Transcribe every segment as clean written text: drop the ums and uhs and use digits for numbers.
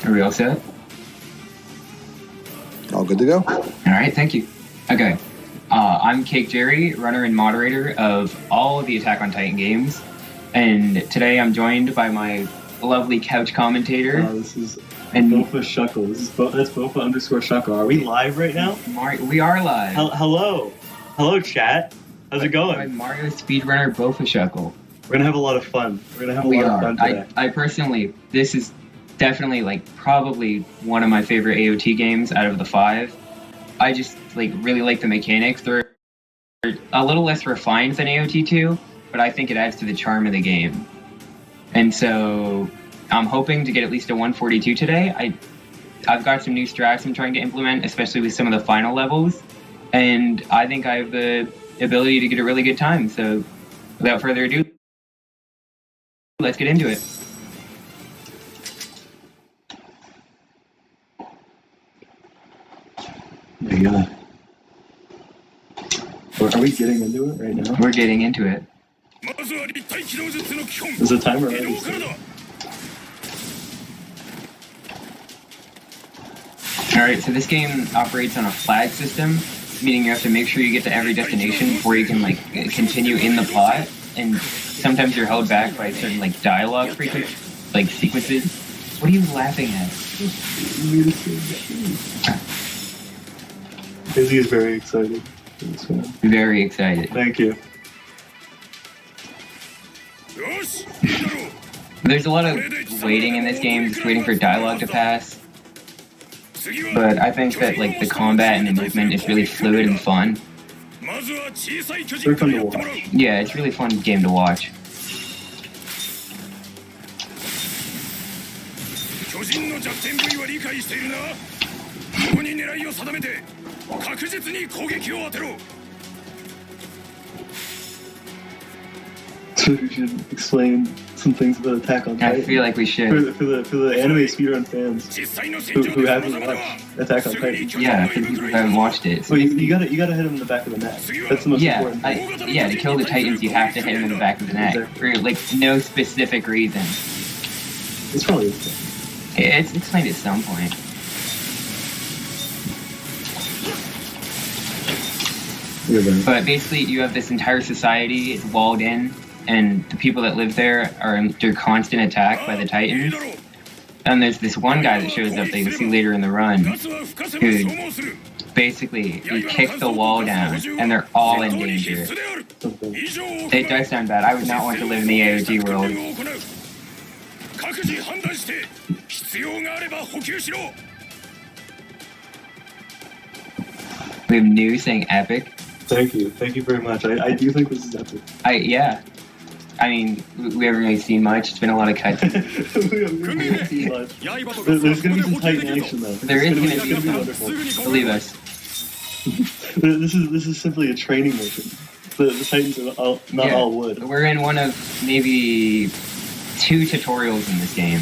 Are we all set? All good to go. All right, thank you. Okay. I'm cakejerry, runner and moderator of all of the Attack on Titan games. And today I'm joined by my lovely couch commentator. This is Bofa Shuckle. That's Bofa_Shuckle. Are we live right now? We are live. Hello. Hello, chat. How's it going? By Mario speedrunner Bofa Shuckle. We're going to have a lot of fun. We're going to have a lot of fun today. I personally, this is definitely probably one of my favorite AOT games out of the 5. I just really like the mechanics. They're a little less refined than AOT 2, but I think it adds to the charm of the game. And so I'm hoping to get at least a 142 today. I've got some new strats I'm trying to implement, especially with some of the final levels, and I think I have the ability to get a really good time. So without further ado, let's get into it. Yeah. Are we getting into it right now? We're getting into it. Is the timer already? Alright, so this game operates on a flag system, meaning you have to make sure you get to every destination before you can continue in the plot, and sometimes you're held back by certain dialogue sequences. What are you laughing at? Izzy is very excited. Very excited. Thank you. There's a lot of waiting in this game, just waiting for dialogue to pass. But I think that the combat and the movement is really fluid and fun. Very fun to watch. Yeah, it's a really fun game to watch. So we should explain some things about Attack on Titan. I feel like we should. For the anime speedrun fans who haven't watched Attack on Titan. Yeah, for people who haven't watched it. So you gotta hit him in the back of the neck. That's the most important thing. To kill the Titans, you have to hit him in the back of the neck for no specific reason. It's probably explained. It's explained at some point. But basically, you have this entire society, it's walled in, and the people that live there are under constant attack by the Titans. And there's this one guy that shows up that you'll see later in the run, who basically, he kicked the wall down, and they're all in danger. It does sound bad. I would not want to live in the AOT world. We have news saying epic. Thank you very much. I do think this is epic. I mean, we haven't really seen much. It's been a lot of cuts. We haven't seen much. There's gonna be some Titan action though. There is gonna be wonderful. Believe us. This is simply a training mission. The Titans are not all wood. We're in one of maybe 2 tutorials in this game.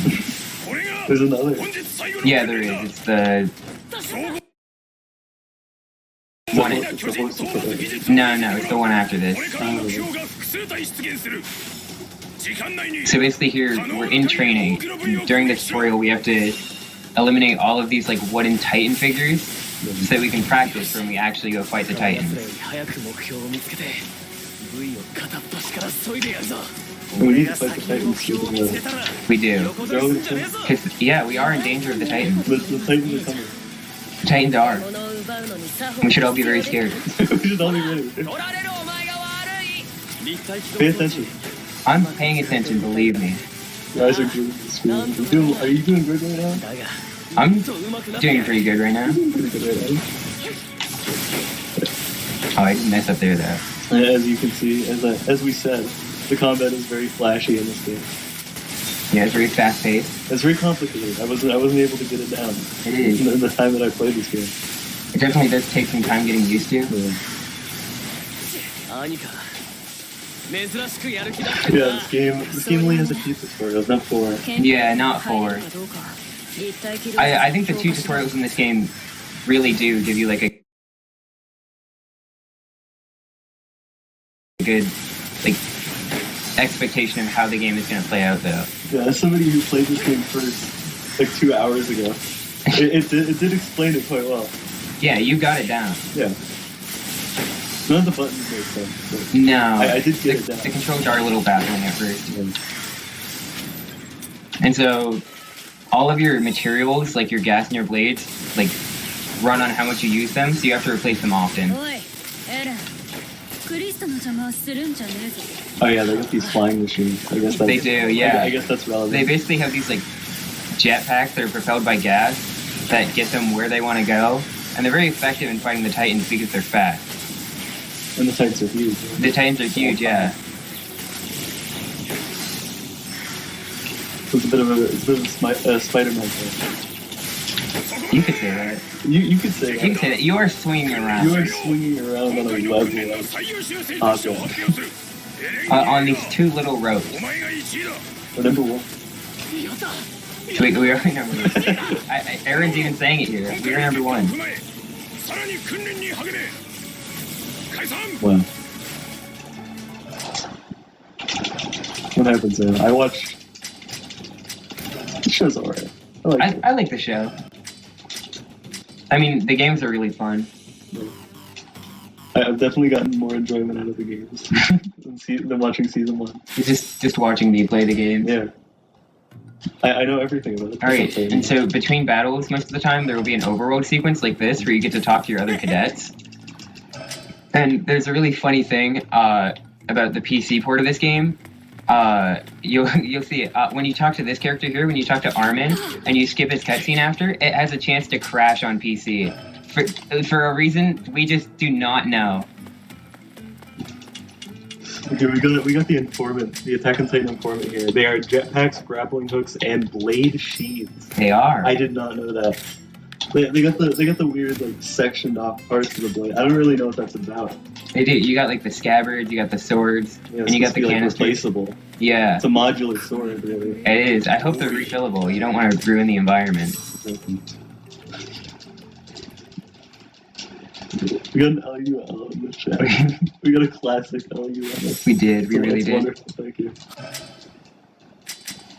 There's another. Yeah, there is. It's the one. No, it's the one after this. So basically, here we're in training. During the tutorial, we have to eliminate all of these wooden Titan figures, so that we can practice when we actually go fight the Titans. We need to fight the Titans. We do. Because we are in danger of the Titans. The Titans are coming. The Titans are. We should all be very scared. We should all be ready. Pay attention. I'm paying attention, believe me. Your eyes are glued to the screen. Are you doing good right now? I'm doing pretty good right now. Oh, I didn't mess up there though. As you can see, as we said, the combat is very flashy in this game. Yeah, it's very fast paced. It's very complicated. I wasn't able to get it down. It is. In the time that I played this game. It definitely does take some time getting used to. Yeah, this game only has a few tutorials, not 4. Yeah, not 4. I think the 2 tutorials in this game really do give you a good expectation of how the game is going to play out, though. Yeah, as somebody who played this game first, like 2 hours ago. It did explain it quite well. Yeah, you got it down. Yeah. None of the buttons make sense. But No. I did get it down. The controls are a little baffling at first. Yeah. And so all of your materials, like your gas and your blades, like run on how much you use them, so you have to replace them often. Oh yeah, they got these flying machines. I guess that's, They do, yeah. I guess that's relevant. They basically have these like jetpacks that are propelled by gas that get them where they want to go, and they're very effective in fighting the Titans because they're fast. And the Titans are huge. The Titans are huge, yeah. It's a bit of a Spider-Man thing. You could say that. You could say that. You could say that. You are swinging around. You are swinging around on a web object. On these two little ropes. Number one. We are number one. Aaron's even saying it here. We are number one. Wow. What happens there? I watched. The show's alright. I like the show. I mean, the games are really fun. I've definitely gotten more enjoyment out of the games than watching season 1. It's just watching me play the game. Yeah. I know everything about it. Alright, and so between battles, most of the time, there will be an overworld sequence like this where you get to talk to your other cadets. And there's a really funny thing about the PC port of this game. You'll see it. When you talk to this character here, when you talk to Armin, and you skip his cutscene after, it has a chance to crash on PC. For a reason we just do not know. Okay, we got the informant, the Attack on Titan informant here. They are jetpacks, grappling hooks, and blade sheaths. They are. I did not know that. They got the weird like sectioned off parts of the blade. I don't really know what that's about. They do. You got like the scabbards, you got the swords, and you got the canisters. Replaceable. Yeah. It's a modular sword, really. It is. I hope they're refillable. You don't want to ruin the environment. We got an LUL in the chat. We got a classic LUL. We did. We really did. Wonderful. Thank you.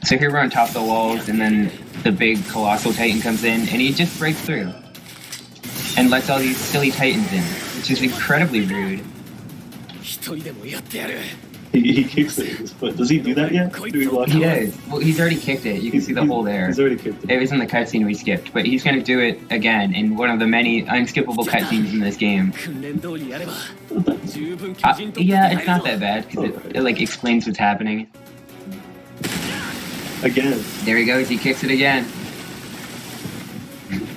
So here we're on top of the walls, and then the big colossal titan comes in, and he just breaks through and lets all these silly titans in, which is incredibly rude. He kicks it with his foot. Does he do that yet? Do we watch He it? does. Well, he's already kicked it. You can see the hole there. He's already kicked it. It was in the cutscene we skipped, but he's going to do it again in one of the many unskippable cutscenes in this game. Yeah, it's not that bad because it like explains what's happening. Again. There he goes. He kicks it again.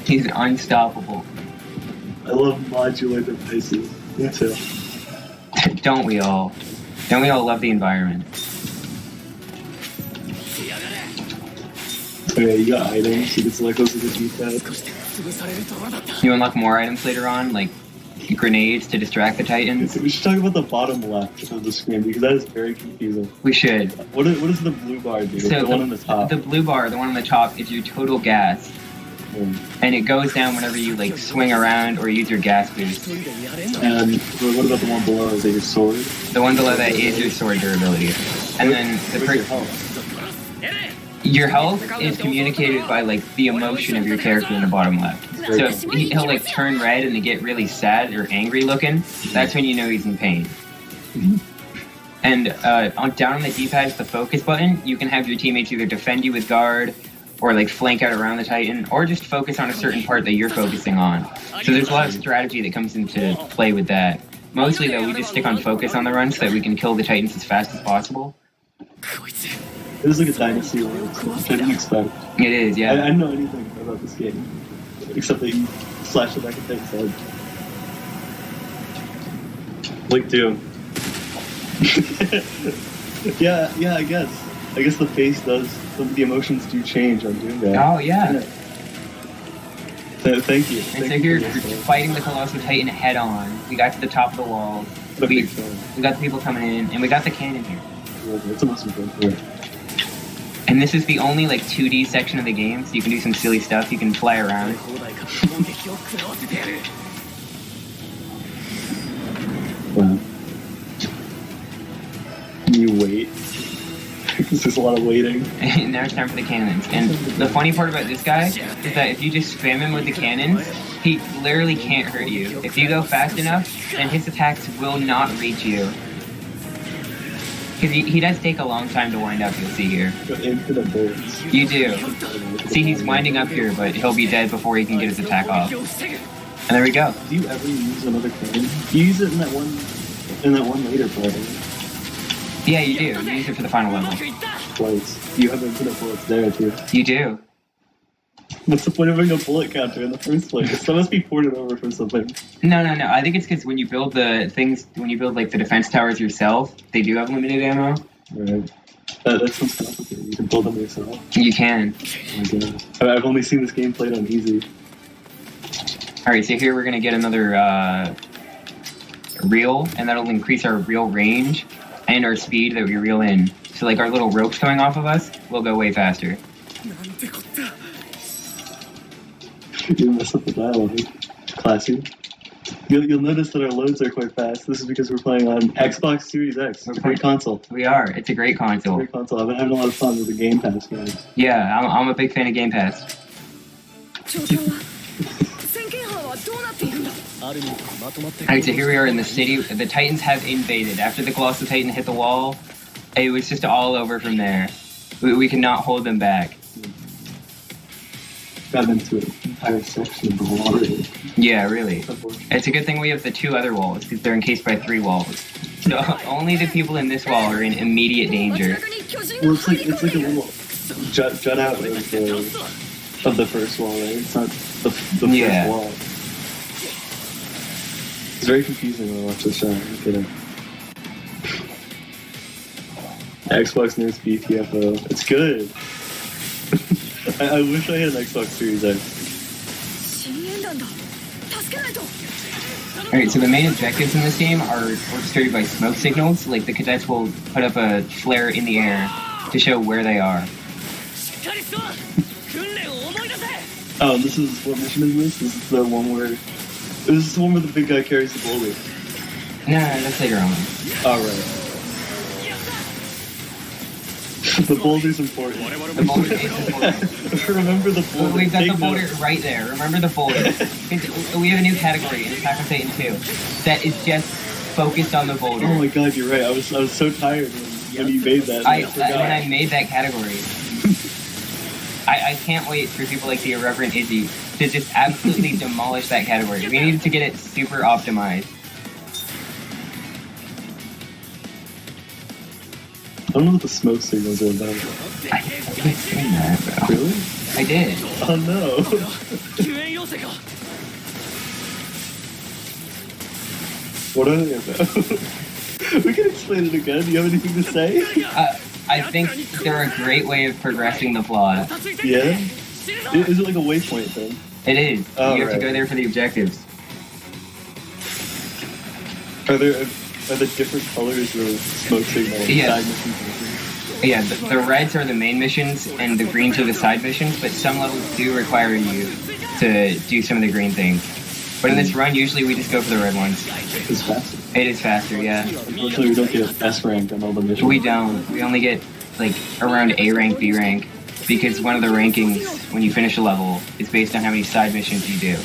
He's unstoppable. I love modular devices. Me too. Don't we all? Don't we all love the environment? Okay, you got items. You can select those with the D-pad. You unlock more items later on, like grenades to distract the titans. We should talk about the bottom left of the screen because that is very confusing. We should. What does the blue bar do? So the one on the top. The blue bar, the one on the top, is your total gas. And it goes down whenever you like swing around or use your gas boost. And what about the one below? Is it your sword? The one below that is your sword durability. And then your health is communicated by like the emotion of your character in the bottom left. So if he'll like turn red and they get really sad or angry looking, that's when you know he's in pain. And down on the D-pad is the focus button. You can have your teammates either defend you with guard, or like flank out around the Titan, or just focus on a certain part that you're focusing on. So there's a lot of strategy that comes into play with that. Mostly though, we just stick on focus on the run so that we can kill the Titans as fast as possible. It was like a dynasty one, which I didn't expect. It is, yeah. I didn't know anything about this game, except that you slash the back of Titan's head. Like Doom. yeah, I guess. I guess the face does, the emotions do change on Doom Guy. Oh, yeah. Thank you. And so here, we're fighting the Colossal Titan head on. We got to the top of the wall. We got the people coming in, and we got the cannon here. That's awesome. Yeah. And this is the only like 2D section of the game, so you can do some silly stuff. You can fly around. Wow. You wait. It's just a lot of waiting. And now it's time for the cannons. And the funny part about this guy is that if you just spam him with the cannons, he literally can't hurt you. If you go fast enough, then his attacks will not reach you. Because he does take a long time to wind up, you'll see here. Got infinite bullets. You do. See, he's winding up here, but he'll be dead before he can get his attack off. And there we go. Do you ever use another cannon? You use it in that one later part. Yeah, you do. You use it for the final level. Twice. You have infinite bullets there too. You do. What's the point of having a bullet counter in the first place? That must be ported over from something. No. I think it's because when you build like the defense towers yourself, they do have limited ammo. Right. That sounds complicated. You can build them yourself. You can. Oh my god. I've only seen this game played on easy. Alright, so here we're going to get another reel, and that'll increase our reel range and our speed that we reel in. So like our little ropes coming off of us will go way faster. You mess up the dialogue. Classy. You'll notice that our loads are quite fast. This is because we're playing on Xbox Series X. It's a great console. We are. It's a great console. Great console. I've been having a lot of fun with the Game Pass games. Yeah, I'm a big fan of Game Pass. Alright, so here we are in the city. The Titans have invaded. After the Colossal Titan hit the wall, it was just all over from there. We cannot hold them back. Got into an entire section of the water. Yeah, really. It's a good thing we have the two other walls, because they're encased by 3 walls. So only the people in this wall are in immediate danger. Well, it's like a little jut out of the first wall, right? It's not the first wall. It's very confusing when I watch this show. I'm kidding. Xbox News BTFO. It's good. I wish I had an Xbox Series X. Alright, so the main objectives in this game are orchestrated by smoke signals. Like the cadets will put up a flare in the air to show where they are. Oh, this is what mission is this? This is the one where the big guy carries the boulder. No, that's later on. Alright. The boulder's important. The boulder is important. Remember the boulder. We've got the boulder right there. Remember the boulder. We have a new category in Attack on Titan 2 that is just focused on the boulder. Oh my god, you're right. I was so tired when you made that. When I made that category. I can't wait for people like the Irreverent Izzy to just absolutely demolish that category. We needed to get it super optimized. I don't know what the smoke signals are about. I didn't explain that, bro. Really? I did. Oh no. What are they about? We can explain it again. Do you have anything to say? I think they're a great way of progressing the plot. Yeah? Is it like a waypoint thing? It is. Oh, you have to go there for the objectives. Are the different colors of smoke signals? Yeah. Side missions? Yeah, the reds are the main missions, and the greens are the side missions, but some levels do require you to do some of the green things. But in this run, usually we just go for the red ones. It's faster. It is faster, yeah. Unfortunately, we don't get S rank on all the missions. We don't. We only get, like, around A rank, B rank, because one of the rankings, when you finish a level, is based on how many side missions you do.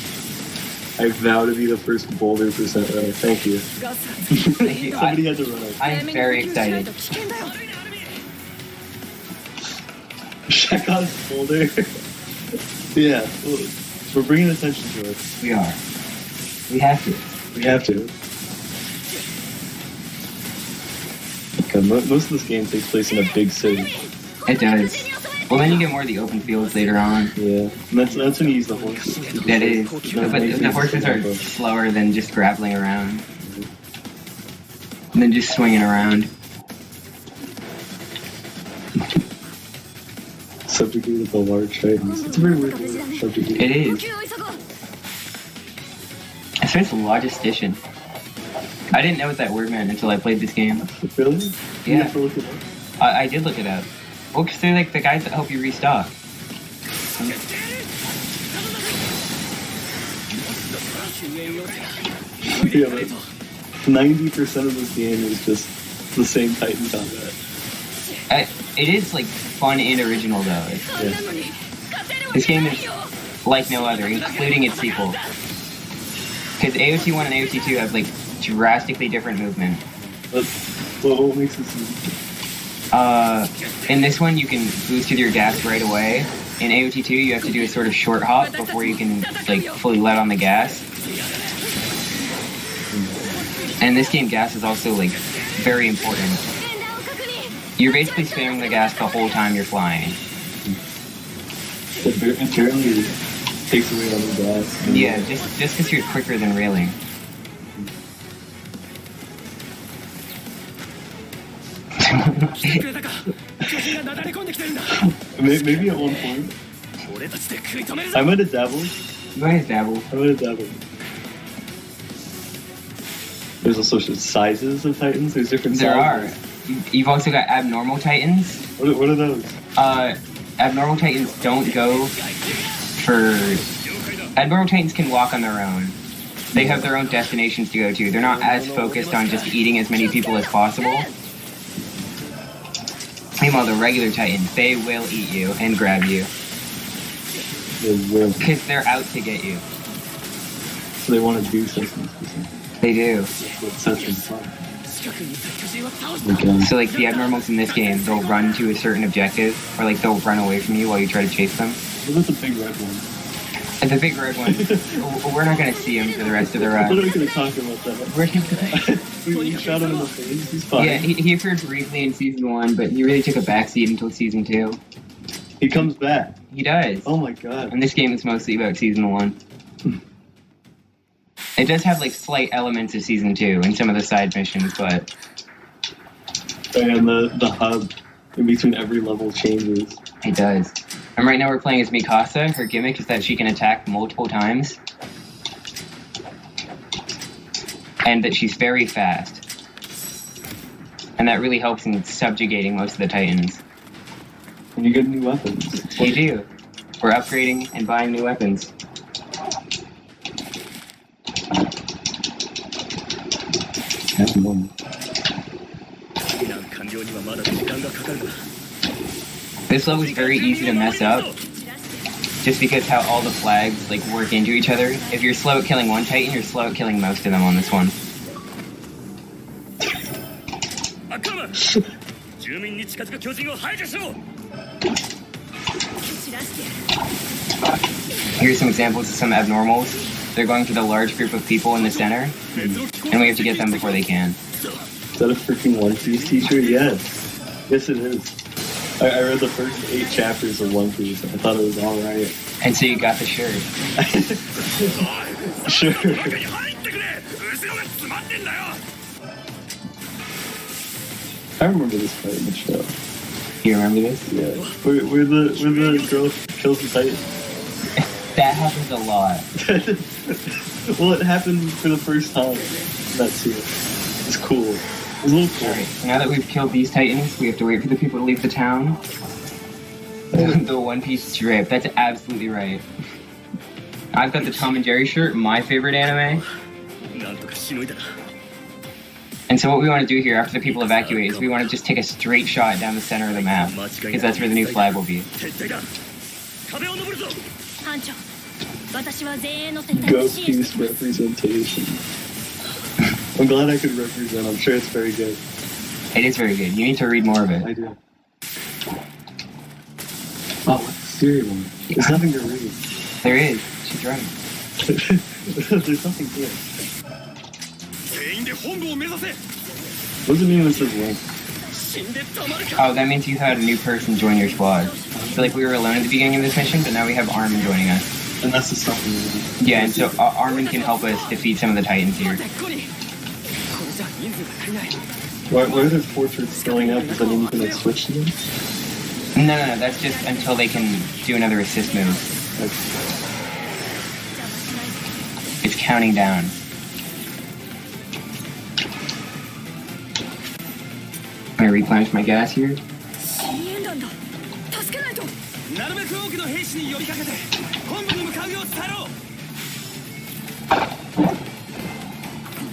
I vow to be the first boulder percent runner. Thank you. Thank you. Somebody had to run it. I am very excited. Check out boulder. Yeah, we're bringing attention to it. We are. We have to. We have to. Okay, most of this game takes place in a big city. It does. Well, then you get more of the open fields later on. Yeah, and that's when you use the horses. That is. But the horses are slower than just grappling around. And then just swinging around. Subjugated the large titans. It's a very weird word, subjugated. It is. I suppose logistician. I didn't know what that word meant until I played this game. Really? Yeah. You have to look it up. I did look it up. Well, because they're like the guys that help you restock. Yeah, but 90% of this game is just the same Titan combat. It is like fun and original though. Yeah. This game is like no other, including its sequel. Because AOT 1 and AOT 2 have like drastically different movement. What makes it so? In this one you can boost with your gas right away. In AOT 2 you have to do a sort of short hop before you can like fully let on the gas. And in this game gas is also like very important. You're basically spamming the gas the whole time you're flying. It apparently takes away all the gas. Yeah, just because you're quicker than railing. Maybe at one point. I might have dabbled. You might have dabbled. There's also sizes of titans. There's different There sizes. are. You've also got abnormal titans. What are those? Abnormal titans don't go for... Abnormal titans can walk on their own. They have their own destinations to go to. They're not as focused on just eating as many people as possible. Meanwhile, the regular titans, they will eat you and grab you. They will. Because they're out to get you. So they want to do something. They do. It sets them fun. So like the abnormals in this game, they'll run to a certain objective, or like they'll run away from you while you try to chase them. What about the big red one? And the big red one, we're not going to see him for the rest of the run. What are we going to talk about that? We shot him in the face. He's fine. Yeah, he appeared briefly in Season 1, but he really took a backseat until Season 2. He comes back. He does. Oh my god. And this game is mostly about Season 1. It does have like slight elements of Season 2 in some of the side missions, but... And the hub in between every level changes. It does. And right now we're playing as Mikasa. Her gimmick is that she can attack multiple times. And that she's very fast. And that really helps in subjugating most of the Titans. And you get new weapons. You do. We're upgrading and buying new weapons. That's one. This level is very easy to mess up. Just because how all the flags like work into each other. If you're slow at killing one Titan, you're slow at killing most of them on this one. Here's some examples of some abnormals. They're going for the large group of people in the center, and we have to get them before they can. Is that a freaking One Piece t-shirt? Yes. Yes, it is. I read the first 8 chapters of One Piece, and I thought it was alright. And so you got the shirt. Sure. I remember this part in the show. You remember this? Yeah. Where the girl kills the Titan. That happens a lot. Well, it happened for the first time in that scene. It's cool. It's a little cool. Alright, so now that we've killed these Titans, we have to wait for the people to leave the town. The One Piece drip. That's absolutely right. I've got the Tom and Jerry shirt, my favorite anime. And so what we want to do here after the people evacuate is we want to just take a straight shot down the center of the map. Because that's where the new flag will be. Ghost Piece representation. I'm glad I could represent. I'm sure it's very good. It is very good. You need to read more of it. I do. Oh, what's the Siri one? There's nothing to read. There is. She's right. There's nothing here. What does it mean when it says link? Oh, that means you had a new person join your squad. So like we were alone at the beginning of this mission, but now we have Armin joining us. And that's the stuff we need. Yeah, and so Armin can help us defeat some of the Titans here. Why are their portraits filling up? Does that mean you can like switch to them? No, that's just until they can do another assist move. It's counting down. I'm gonna replenish my gas here.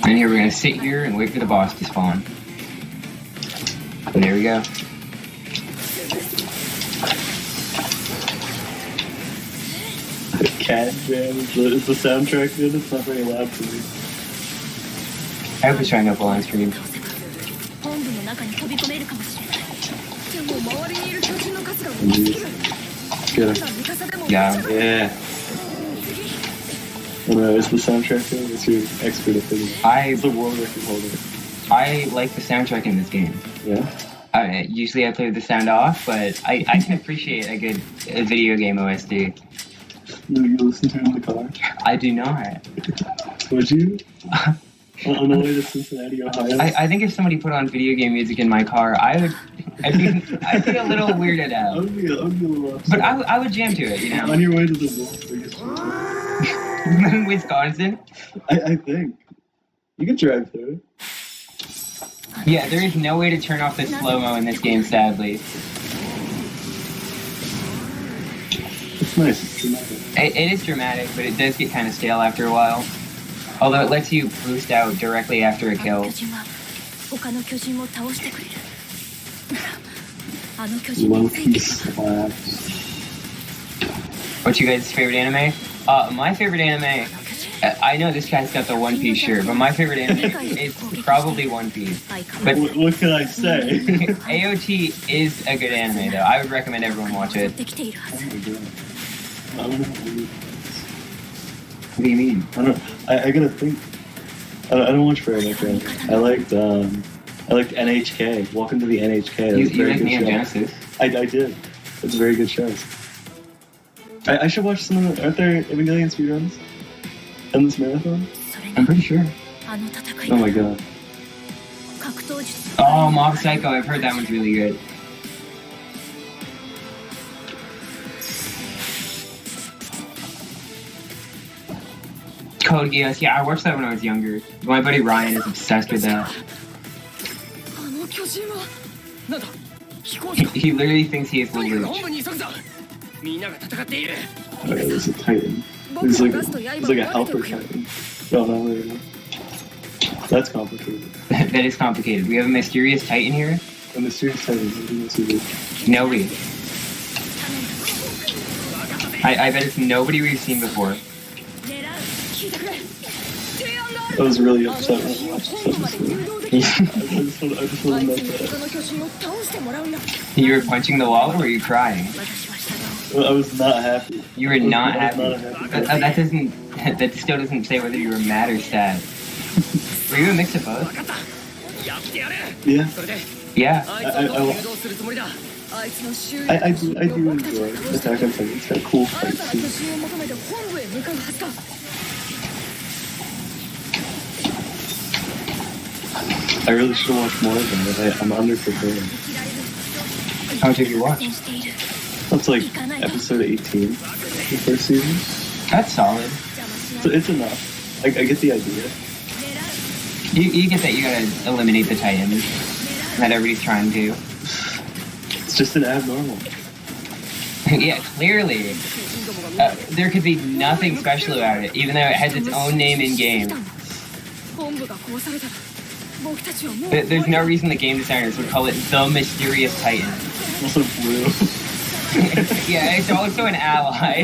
And here we're gonna sit here and wait for the boss to spawn. And there we go. cat jam. Is the soundtrack good? It's not very loud for me. I hope it's showing up well on stream. Good. Yeah. Yeah. I don't know, is the soundtrack good? What's your expert opinion? It's the world record holder. I like the soundtrack in this game. Yeah? Usually I play with the sound off, but I can appreciate a good video game OSD. You listen to it in the car? I do not. Would you? On the way to Cincinnati, Ohio? I think if somebody put on video game music in my car, I'd be a little weirded I out. would be a little upset. But I would jam to it, you know. On your way to the world's biggest freeway. In Wisconsin? I think. You could drive through it. Yeah, there is no way to turn off the slow-mo in this game, sadly. It's nice, it's dramatic. It is dramatic, but it does get kind of stale after a while. Although it lets you boost out directly after a kill. One Piece slaps. What's you guys' favorite anime? My favorite anime... I know this guy's got the One Piece shirt, but my favorite anime is probably One Piece. But what can I say? AOT is a good anime, though. I would recommend everyone watch it. Oh my god. I don't know What do you mean? I don't. I gotta think. I don't watch very much anime. I liked NHK. Welcome to the NHK. You like Neon Genesis? I did. It's a very good show. I should watch some of the. Aren't there Evangelion speedruns in this marathon? I'm pretty sure. Oh my god. Oh, Mob Psycho. I've heard that one's really good. Code Geass. Yeah, I watched that when I was younger. My buddy Ryan is obsessed with that. He literally thinks he is the Luch. Oh yeah, there's a Titan. It's like a helper Titan. Oh no, wait, no. That's complicated. That is complicated. We have a mysterious Titan here. A mysterious Titan. What do you see? Nobody. I bet it's nobody we've seen before. I was really upset when I watched this episode. I just want to note that. You were punching the wall, or were you crying? I was not happy. You were not happy. Not happy. That still doesn't say whether you were mad or sad. Were you a mix of both? Yeah. Yeah. I do enjoy Attack on Titan. It's got cool fights. I really should watch more of them, but I'm underprepared. How much have you watched? That's like episode 18, the first season. That's solid. So it's enough. I get the idea. You get that you gotta eliminate the Titans. That everybody's trying to. It's just an abnormal. Yeah, clearly. There could be nothing special about it, even though it has its own name in-game. There's no reason the game designers would call it the Mysterious Titan. Also blue. Yeah, it's also an ally.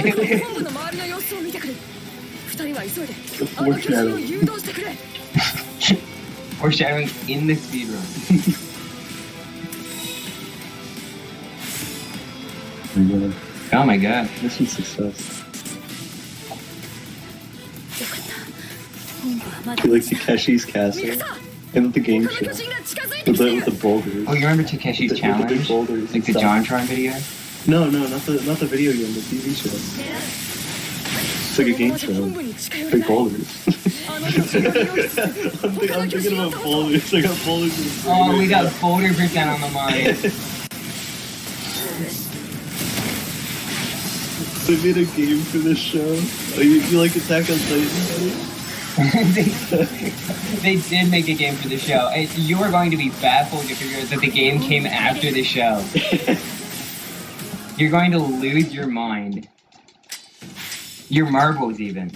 Foreshadowing. Foreshadowing in the speedrun. Oh my god. Mission success. You like Takeshi's Castle? And the game show. With the boulders. Oh, you remember Takeshi's Challenge? The boulders. Like the JonTron video? No, not the video game, the TV show. It's like a game show. Big boulders. I'm thinking about boulders. I got boulders in the Oh, we got boulder percent on the mind. They made a game for this show. Oh, you like Attack on Titan, buddy? They did make a game for the show. You are going to be baffled to figure out that the game came after the show. You're going to lose your mind. Your marbles, even.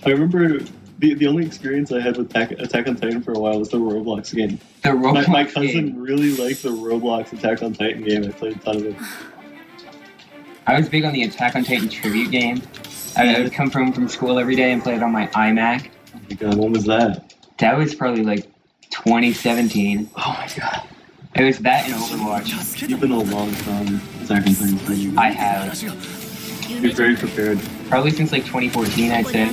I remember the only experience I had with Attack on Titan for a while was the Roblox game. The Roblox my cousin game. really liked the Roblox Attack on Titan game. I played a ton of it. I was big on the Attack on Titan tribute game. I would come from school every day and play it on my iMac. Oh my god, when was that? That was probably like 2017. Oh my god. It was that and Overwatch. You've been a long time Attack on Titan fan. I have. You're very prepared. Probably since like 2014, I'd say.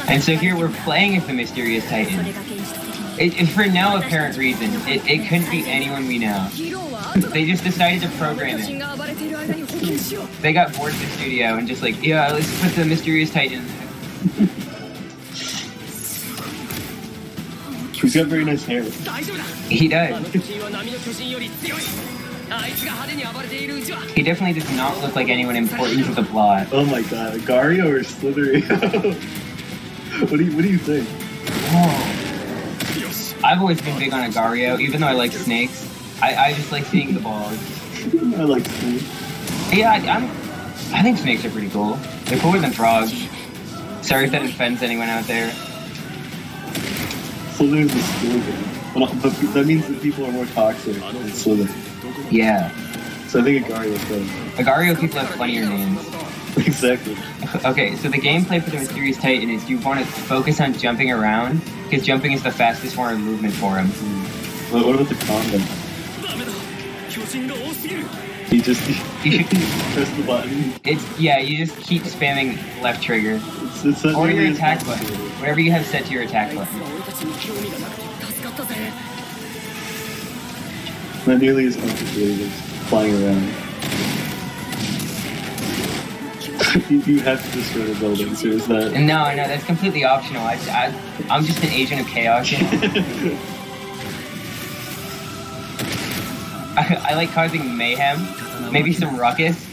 And so here we're playing as the Mysterious Titan. For no apparent reason. It couldn't be anyone we know. They just decided to program it. They got bored of the studio and just like, yeah, let's put the Mysterious Titan. He's got very nice hair. He does. He definitely does not look like anyone important to the plot. Oh my god, Gario or Slithery? What do you think? Oh. I've always been big on Agario, even though I like snakes. I just like seeing the balls. I like snakes. Yeah, I think snakes are pretty cool. They're cooler than frogs. Sorry if that offends anyone out there. Slithery's a skill game. But that means that people are more toxic than Slithery. Yeah. So I think Agario's better. Agario people have funnier names. Exactly. Okay, so the gameplay for the Mysterious Titan is you want to focus on jumping around, because jumping is the fastest form of movement for him. What about the combat? You should press the button. You just keep spamming left trigger. It's or your attack button. Whatever you have set to your attack button. Not nearly as complicated as flying around. You have to destroy the building, so is that... No, that's completely optional. I'm just an agent of chaos. I like causing mayhem, maybe some ruckus.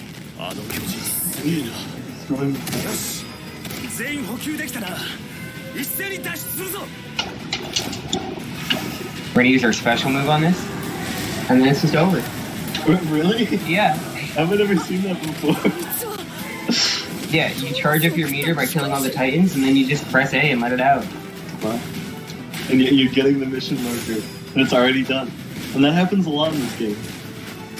We're gonna use our special move on this, and then it's just over. Really? Yeah. I've never seen that before. Yeah, you charge up your meter by killing all the Titans, and then you just press A and let it out. Wow. And you're getting the mission marker, and it's already done. And that happens a lot in this game.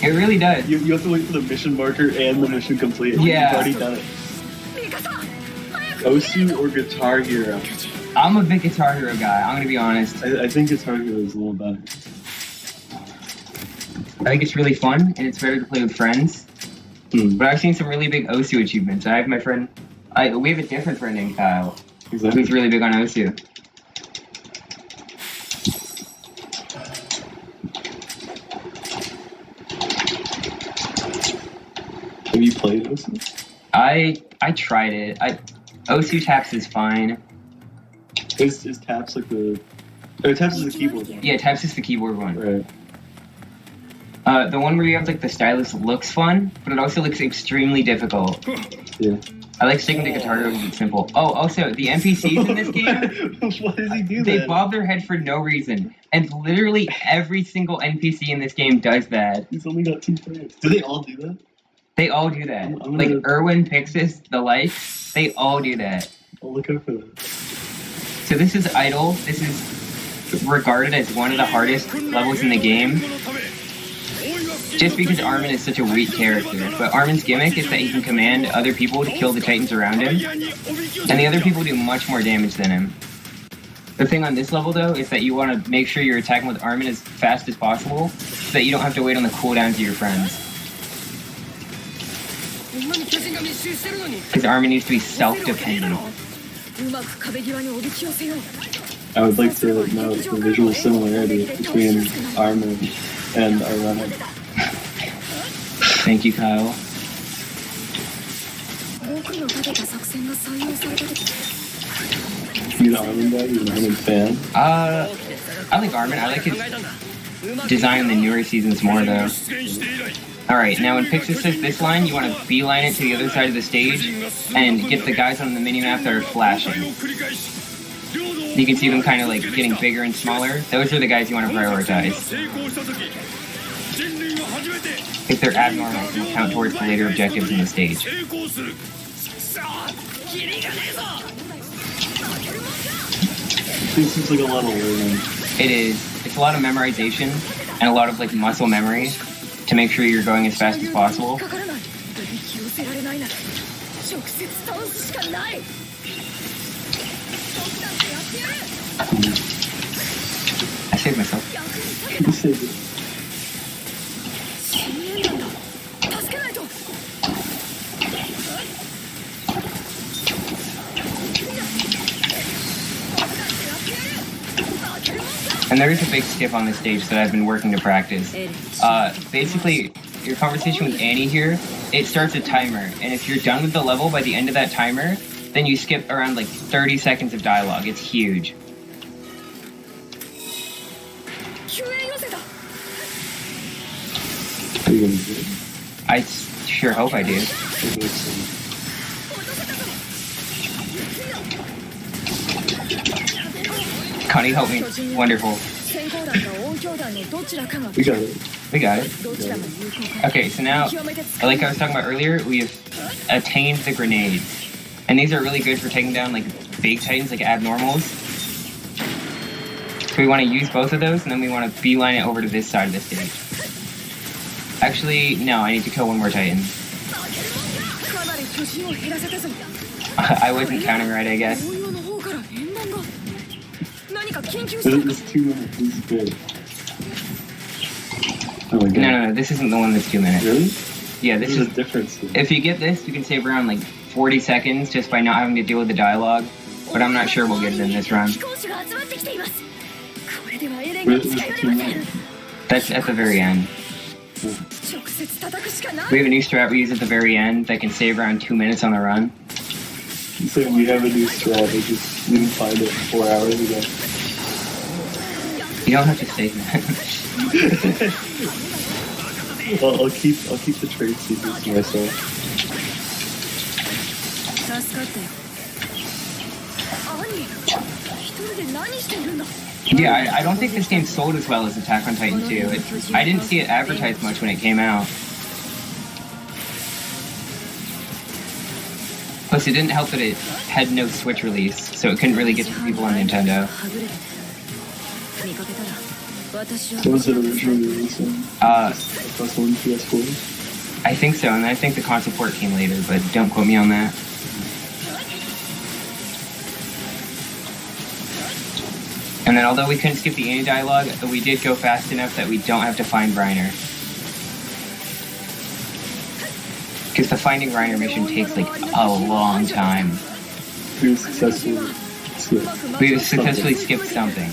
It really does. You have to wait for the mission marker and the mission complete. Yeah. You've already done it. Osu or Guitar Hero? I'm a big Guitar Hero guy, I'm gonna be honest. I think Guitar Hero is a little better. I think it's really fun, and it's better to play with friends. But I've seen some really big Osu achievements. I have my friend... we have a different friend named Kyle. Exactly. Who's really big on Osu. Have you played Osu? I tried it. Osu Taps is fine. Is Taps like the... Oh, Taps is the keyboard one. Yeah, Taps is the keyboard one. Right. The one where you have like the stylus looks fun, but it also looks extremely difficult. Yeah. I like sticking to Guitar Hero because it's simple. Oh, also, the NPCs in this game... Why does he do that? They bob their head for no reason. And literally every single NPC in this game does that. He's only got 2 frames. Do they all do that? They all do that. I'm gonna... Like Irwin, Pixis, the likes, they all do that. I'll look out for that. So this is Idol. This is regarded as one of the hardest levels in the game. Just because Armin is such a weak character. But Armin's gimmick is that he can command other people to kill the Titans around him. And the other people do much more damage than him. The thing on this level, though, is that you want to make sure you're attacking with Armin as fast as possible so that you don't have to wait on the cooldowns of your friends. Because Armin needs to be self-dependent. I would like to note the visual similarity between Armin and Ironic. Thank you, Kyle. You an Armin guy? You an Armin fan? I like Armin. I like his design in the newer seasons more, though. Alright, now when Pixis says this line, you want to beeline it to the other side of the stage and get the guys on the minimap that are flashing. You can see them kind of like getting bigger and smaller. Those are the guys you want to prioritize. If they're abnormal, it will count towards the later objectives in the stage. This seems like a lot of learning. It is. It's a lot of memorization and a lot of like muscle memory to make sure you're going as fast as possible. I saved myself. You saved it. And there is a big skip on this stage that I've been working to practice. Basically, your conversation with Annie here, it starts a timer, and if you're done with the level by the end of that timer, then you skip around like 30 seconds of dialogue. It's huge. Are you gonna do it? I sure hope I do. Connie, help me. Wonderful. We got it. We got it. Okay, so now, like I was talking about earlier, we've attained the grenades. And these are really good for taking down like big titans, like abnormals. So we want to use both of those, and then we want to beeline it over to this side of the stage. Actually, no, I need to kill one more titan. I wasn't counting right, I guess. This 2 minutes is good. Oh my god. No, this isn't the one that's 2 minutes. Really? Yeah, this is a difference. If you get this, you can save around like 40 seconds just by not having to deal with the dialogue. But I'm not sure we'll get it in this run. Where's the 2 minutes? That's at the very end. We have a new strat we use at the very end that can save around 2 minutes on the run. You say we have a new strat, we didn't find it 4 hours ago. You don't have to say that. Well, I'll keep the trade secrets to myself. Yeah, I don't think this game sold as well as Attack on Titan 2. I didn't see it advertised much when it came out. Plus, it didn't help that it had no Switch release, so it couldn't really get to people on Nintendo. What was it originally released on? +1 PS4? I think so, and I think the console port came later, but don't quote me on that. And then although we couldn't skip the Annie dialogue, we did go fast enough that we don't have to find Reiner. Because the finding Reiner mission takes like a long time. We successfully skipped something.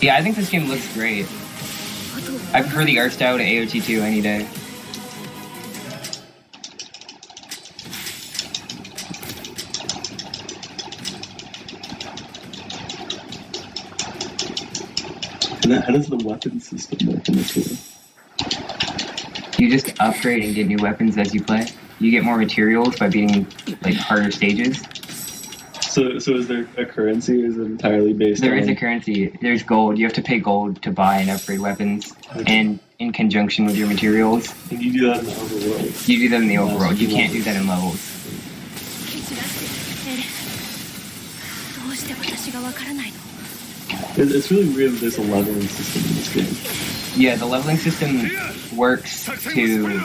Yeah, I think this game looks great. I prefer the art style to AOT 2 any day. And how does the weapon system work in this game? You just upgrade and get new weapons as you play. You get more materials by beating like harder stages. So is there a currency, or is it entirely based on... There is a currency. There's gold. You have to pay gold to buy and upgrade weapons, and in conjunction with your materials. And you do that in the overworld? You do that in the overworld. You can't do that in levels. It's really weird that there's a leveling system in this game. Yeah, the leveling system works to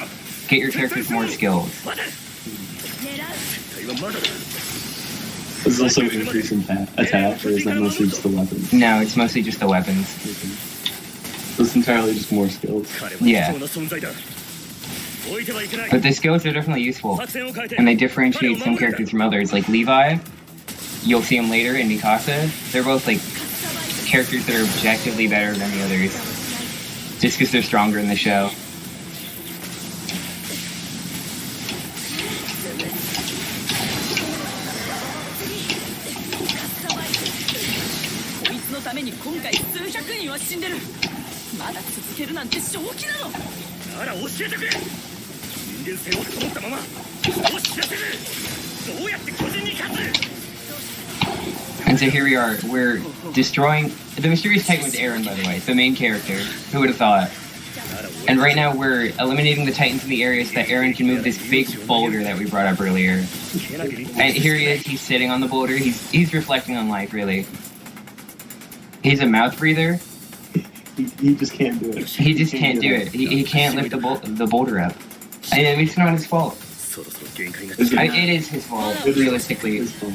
get your characters more skills. Is it also increasing attack, or is that mostly just the weapons? No, it's mostly just the weapons. So it's entirely just more skills? Yeah. But the skills are definitely useful, and they differentiate some characters from others. Like Levi, you'll see him later in Mikasa. They're both like characters that are objectively better than the others, just because they're stronger in the show. And so here we are, we're destroying... The Mysterious Titan was Eren, by the way, the main character. Who would have thought? And right now we're eliminating the Titans in the area so that Eren can move this big boulder that we brought up earlier. And here he is, he's sitting on the boulder, he's reflecting on life, really. He's a mouth breather. He just can't do it. He just can't do it. He can't lift the boulder up. And it's not his fault. It is his fault, realistically. His fault.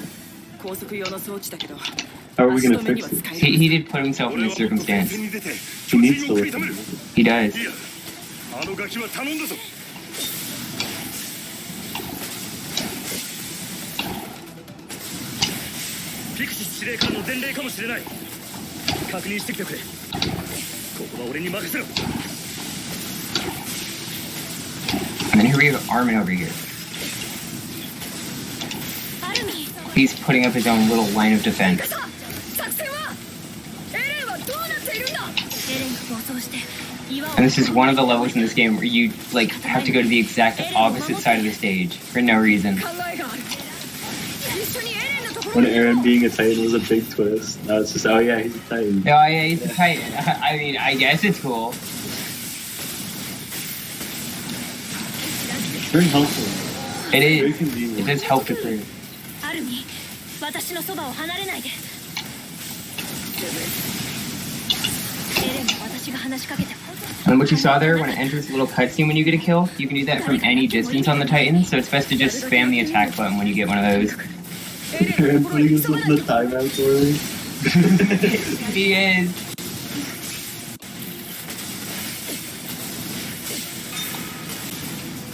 How are we gonna fix it? He did put himself in this circumstance. He needs to listen. He does. あのガキは頼んだぞ。ピクシス司令官の前例かもしれない。確認してきてくれ。ここは俺に任せろ。 And then here we have Armin over here. He's putting up his own little line of defense. And this is one of the levels in this game where you like have to go to the exact opposite side of the stage for no reason. When Eren being a Titan was a big twist. Now it's just, oh yeah, he's a Titan. Oh yeah, he's a Titan. I mean, I guess it's cool. It's very helpful. It Very is. convenient. It does help to crew. And what you saw there, when it enters the little cutscene when you get a kill, you can do that from any distance on the Titan, so it's best to just spam the attack button when you get one of those. Eren putting himself in the timeout for me. He is.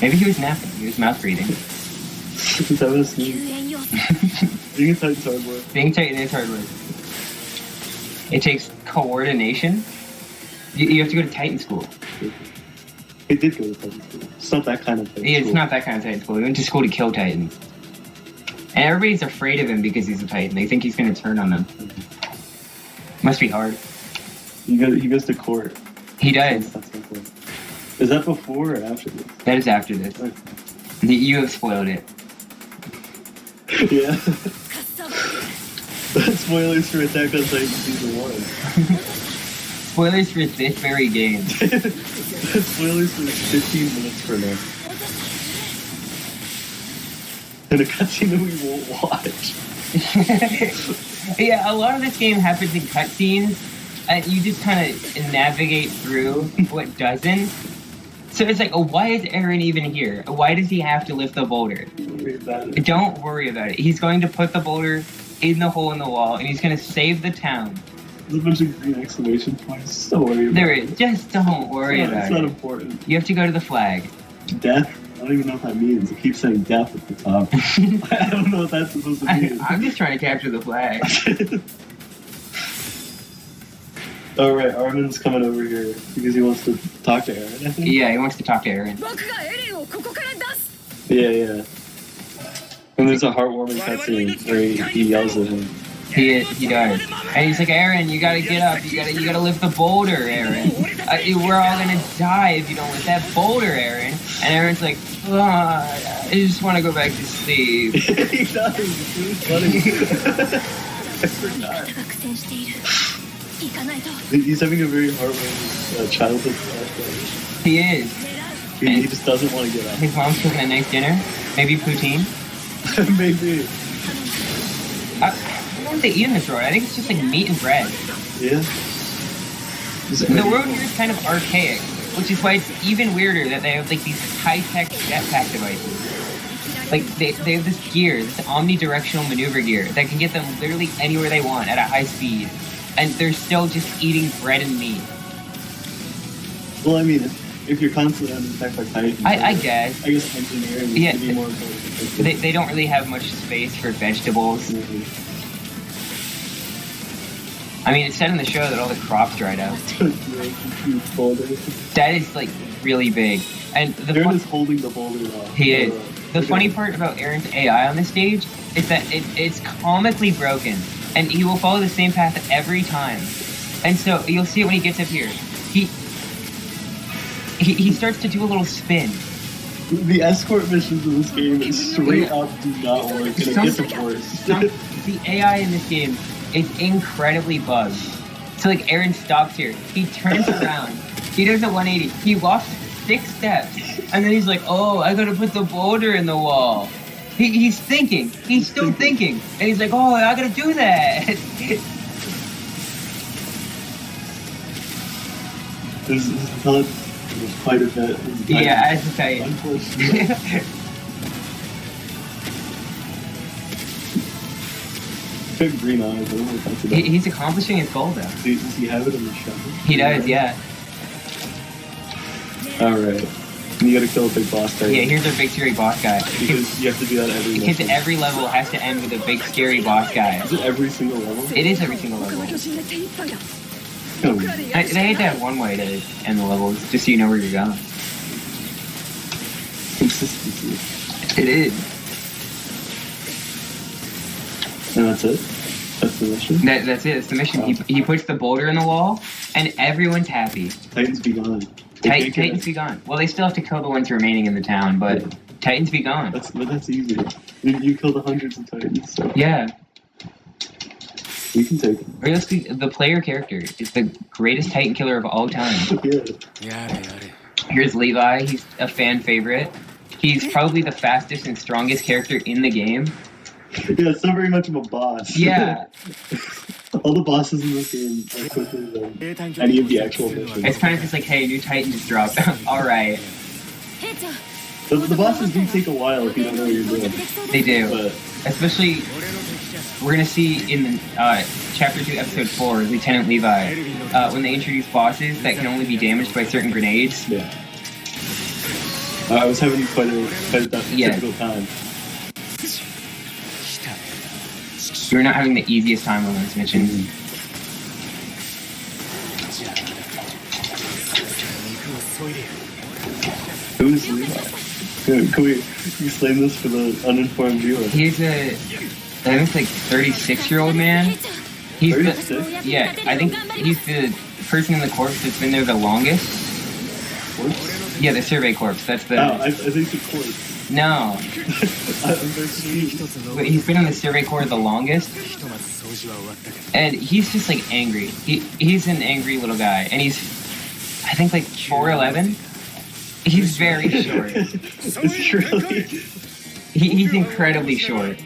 Maybe he was napping. He was mouth breathing. He's having a sneeze. Being a Titan's hard work. Being Titan is hard work. It takes coordination. You have to go to Titan school. He did go to Titan school. It's not that kind of Titan Yeah, school. it's not that kind of Titan school. He went to school to kill Titans. And everybody's afraid of him because he's a Titan. They think he's going to turn on them. Must be hard. He goes to court. He does. That's not cool. Is that before or after this? That is after this. Okay. You have spoiled it. Yeah. Spoilers for Attack on Titan Season 1. Spoilers for this very game. Spoilers for 15 minutes from now. And a cutscene that we won't watch. Yeah, a lot of this game happens in cutscenes, and you just kind of navigate through what doesn't. So it's like, oh, why is Eren even here? Why does he have to lift the boulder? Don't worry about it. He's going to put the boulder in the hole in the wall, and he's going to save the town. There's a bunch of green exclamation points. Just don't worry about There it. is. Just don't worry It's about not it. important. You have to go to the flag. Death? I don't even know what that means. It keeps saying death at the top. I don't know what that's supposed to mean. I'm just trying to capture the flag. Alright, Armin's coming over here because he wants to talk to Eren, I think? Yeah, he wants to talk to Eren. Yeah. And there's a heartwarming cutscene where he yells at him. He does. And he's like, Eren, you gotta get up. You gotta lift the boulder, Eren. We're all gonna die if you don't lift that boulder, Eren. And Eren's like, I just want to go back to sleep. He does. It's really funny. I forgot. He's having a very heartwarming childhood flashback. He is. He just doesn't want to get up. His mom's cooking a nice dinner. Maybe poutine. Maybe. I don't know what they eat in this world. I think it's just like meat and bread. Yeah. The world here is kind of archaic, which is why it's even weirder that they have like these high-tech jetpack devices. Like they have this gear, this omnidirectional maneuver gear that can get them literally anywhere they want at a high speed, and they're still just eating bread and meat. Well, I mean, if you're constantly under attack by Titans, I guess. I guess engineering Yeah, would be more important. They don't really have much space for vegetables. Mhm. I mean, it's said in the show that all the crops dried out. Boulder. That is like really big. And the Eren is holding the boulder off. He is. The funny part about Eren's AI on this stage is that it's comically broken, and he will follow the same path every time. And so you'll see it when he gets up here. He starts to do a little spin. The escort missions in this game straight up do not work, and it gets worse. The AI in this game is incredibly bugged. So like Eren stops here, he turns around, he does a 180, he walks 6 steps, and then he's like, oh, I gotta put the boulder in the wall. He's thinking, he's still thinking, and he's like, oh, I gotta do that. There's quite a bit. Yeah, as a Titan. Unfortunately. got green eyes. I don't know if that's about. He's accomplishing his goal, though. Does he have it in the show? He does, yeah. Alright. And you gotta kill a big boss guy. Yeah, here's our big scary boss guy. Because you have to do that every Because mission. every level has to end with a big scary boss guy. Is it every single level? It is every single level. Oh. They hate to have one way to end the levels, just so you know where you're going. Consistency. It is. And that's it? That's the mission? That's it. It's the mission. He puts the boulder in the wall, and everyone's happy. Titans be gone. Titans be gone. Well, they still have to kill the ones remaining in the town, but Titans be gone. That's easy. You killed hundreds of Titans, so Yeah. you can take them. Realistically, the player character is the greatest Titan killer of all time. Yeah. Here's Levi. He's a fan favorite. He's probably the fastest and strongest character in the game. Yeah, it's not very much of a boss. Yeah. All the bosses in this game are quicker than any of the actual missions. It's kind of just like, hey, new Titan just dropped. Alright. The bosses do take a while if you don't know what you're doing. They do. But Especially, we're going to see in Chapter 2, Episode 4, Lieutenant Levi, when they introduce bosses that can only be damaged by certain grenades. yeah. I was having quite a difficult time. We're not having the easiest time on those missions. Who is Levi? Can we explain this for the uninformed viewer? He's I think it's like 36-year-old man. He's 36? Yeah, I think he's the person in the corpse that's been there the longest. Corpse? Yeah, the survey corpse. That's the... I think the corpse. No. I'm very confused. But he's been in the survey corps the longest. And he's just like angry. He's an angry little guy. And he's, I think, like 4'11". He's very short. It's really... He's incredibly short.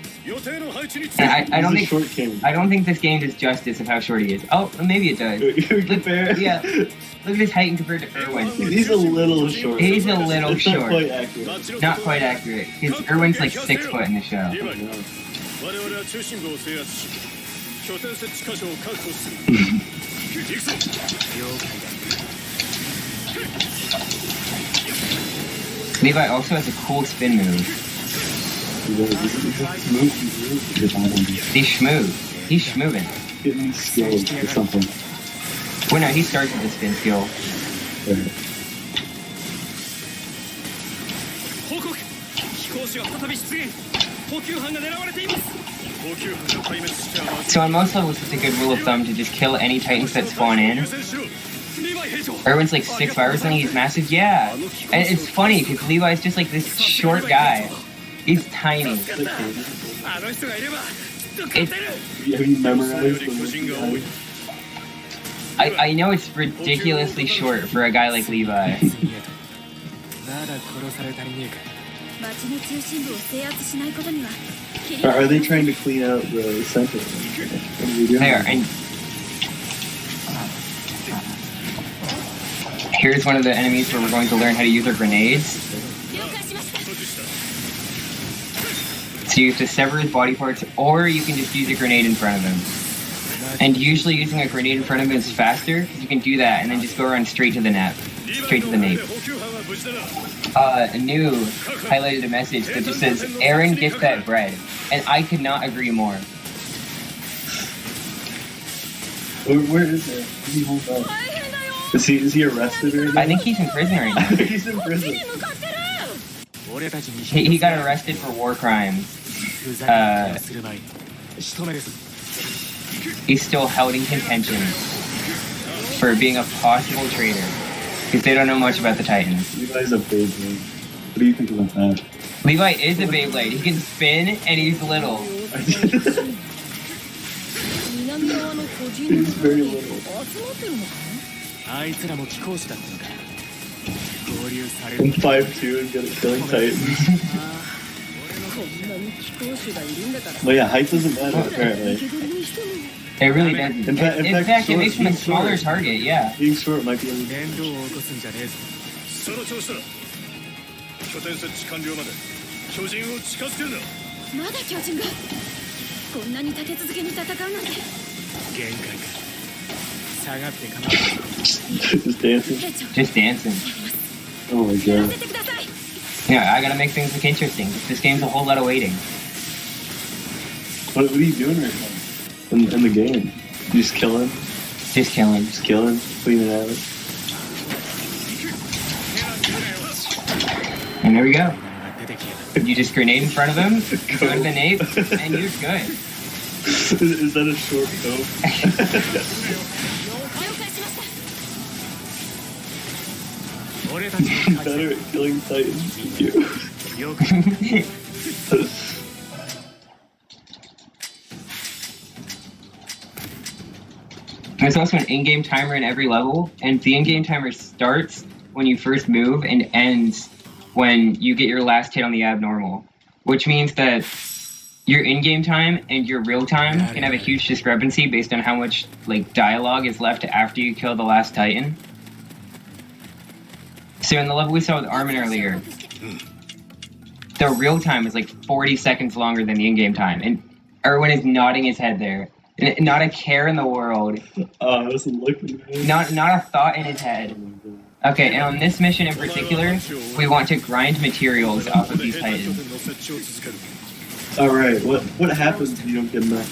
And I don't He's a think short king. I don't think this game does justice of how short he is. Oh, maybe it does. Compare. Yeah. Look at his height compared to Irwin. He's a little short. He's a little it's short. Not quite accurate. Not quite accurate. Because Irwin's like 6 foot in the show. Levi also has a cool spin move. He's schmoove. He's schmoovin'. Getting skilled or something. Well, no, he starts with the spin skill. Right. So on most levels, it's a good rule of thumb to just kill any Titans that spawn in. Everyone's like 6 and he's massive. Yeah. And it's funny because Levi's just like this short guy. He's tiny. Have you memorized the movie? I know it's ridiculously short for a guy like Levi. Are they trying to clean out the center? They are. And here's one of the enemies where we're going to learn how to use our grenades. So you have to sever his body parts, or you can just use a grenade in front of him. And usually using a grenade in front of him is faster, because you can do that and then just go around straight to the nape. Straight to the nape. New highlighted a message that just says, "Aaron, get that bread." And I could not agree more. Where is it? Is he hold up? Is he arrested or anything? I think he's in prison right now. He's in prison. He got arrested for war crimes. He's still held in contention for being a possible traitor. Because they don't know much about the Titans. Levi's a Beyblade. What do you think about that? Levi is a Beyblade. He can spin and he's little. He's very little. I'm 5'2" and good at killing Titans. Well, yeah, height doesn't matter apparently. It really doesn't. In fact, It makes him a being smaller short- target, yeah. Being short might be a こんなに立て続けに戦うなんて限界か下がって構わない Just dancing. Just dancing. Oh my やら god. せてください Yeah, I gotta make things look interesting. This game's a whole lot of waiting. What are you doing right now? In the game? You just killing? Just killing. Just killing? Cleaning out? And there we go. You just grenade in front of him, go to the nape, and you're good. Is that a short scope? 了解しました俺たちの Better at killing Titans than you. 了解 There's also an in-game timer in every level, and the in-game timer starts when you first move and ends when you get your last hit on the abnormal, which means that your in-game time and your real time can have a huge discrepancy based on how much like dialogue is left after you kill the last Titan. So in the level we saw with Armin earlier, the real time is like 40 seconds longer than the in-game time, and Erwin is nodding his head there. Not a care in the world. Oh, I wasn't looking. Not a thought in his head. Okay, and on this mission in particular, we want to grind materials off of these Titans. Alright, what happens if you don't get enough?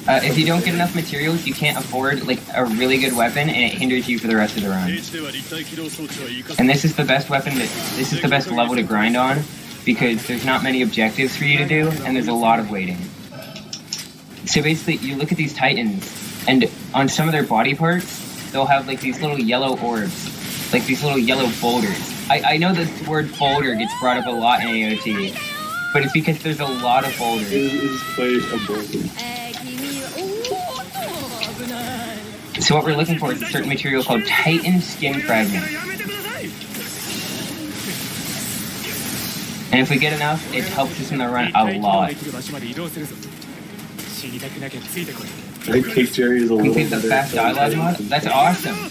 If you don't get enough materials, you can't afford like a really good weapon, and it hinders you for the rest of the run. And this is the best weapon. This is the best level to grind on, because there's not many objectives for you to do, and there's a lot of waiting. So basically, you look at these Titans, and on some of their body parts, they'll have like these little yellow orbs, like these little yellow boulders. I know the word boulder gets brought up a lot in AOT, but it's because there's a lot of boulders. It is quite a boulder. So what we're looking for is a certain material called Titan Skin Fragment. And if we get enough, it helps us in the run a lot. I think cakejerry is a little Complete the better. fast dialogue mod? That's awesome.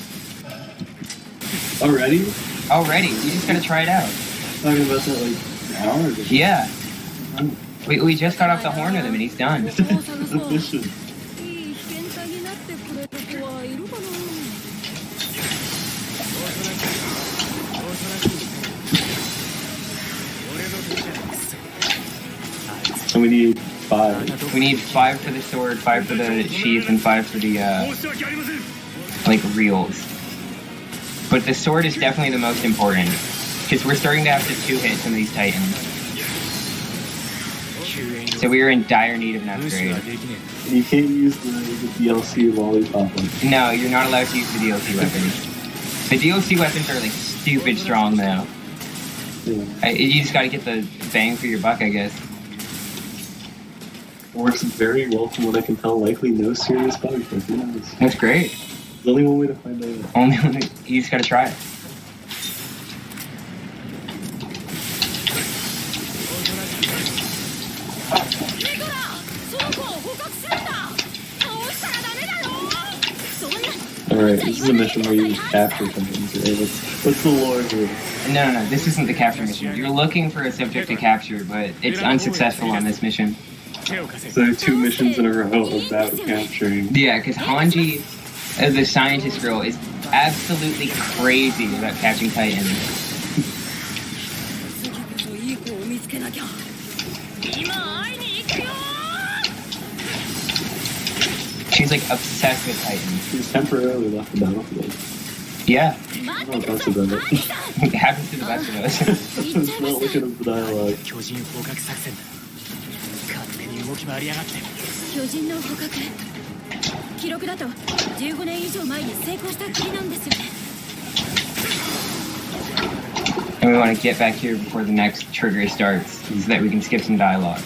Already? Already, we just gotta try it out. Talking about that like an hour ago. Yeah. We just got off the horn with him and he's done. It's efficient. いい被験体になってくれる子はいるかな And we need 5. We need 5 for the sword, 5 for the sheath, and 5 for the, like, reels. But the sword is definitely the most important, because we're starting to have to 2-hit some of these Titans. So we are in dire need of an upgrade. You can't use the DLC lollipop one. No, you're not allowed to use the DLC weapons. The DLC weapons are, like, stupid strong, though. Yeah. You just gotta get the bang for your buck, I guess. Works very well from what I can tell. Likely no serious bugs, but who knows? That's great. There's only one way to find out. Only you just gotta try it. Alright, this is a mission where you capture something. So what's the lore here? No, this isn't the capture mission. You're looking for a subject to capture, but it's unsuccessful on this mission. So there are 2 missions in a row about capturing. Yeah, because Hanji, the scientist girl, is absolutely crazy about catching Titans. She's like obsessed with Titans. She's temporarily left the battlefield. Yeah, I don't know if that's about it. it happens to the best of us. It's not looking at the dialogue. 巨人捕獲作戦だ勝手に動き回りやがって巨人の捕獲記録だと15年以上前に成功した国なんですよね And we want to get back here before the next trigger starts so that we can skip some dialogue.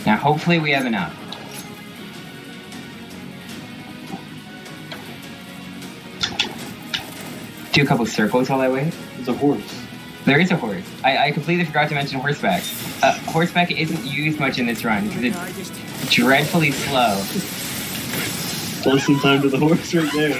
Now, hopefully we have enough. Do a couple circles while I wait. There's a horse. There is a horse. I completely forgot to mention horseback. Horseback isn't used much in this run because it's dreadfully slow. Plus some time to the horse right there.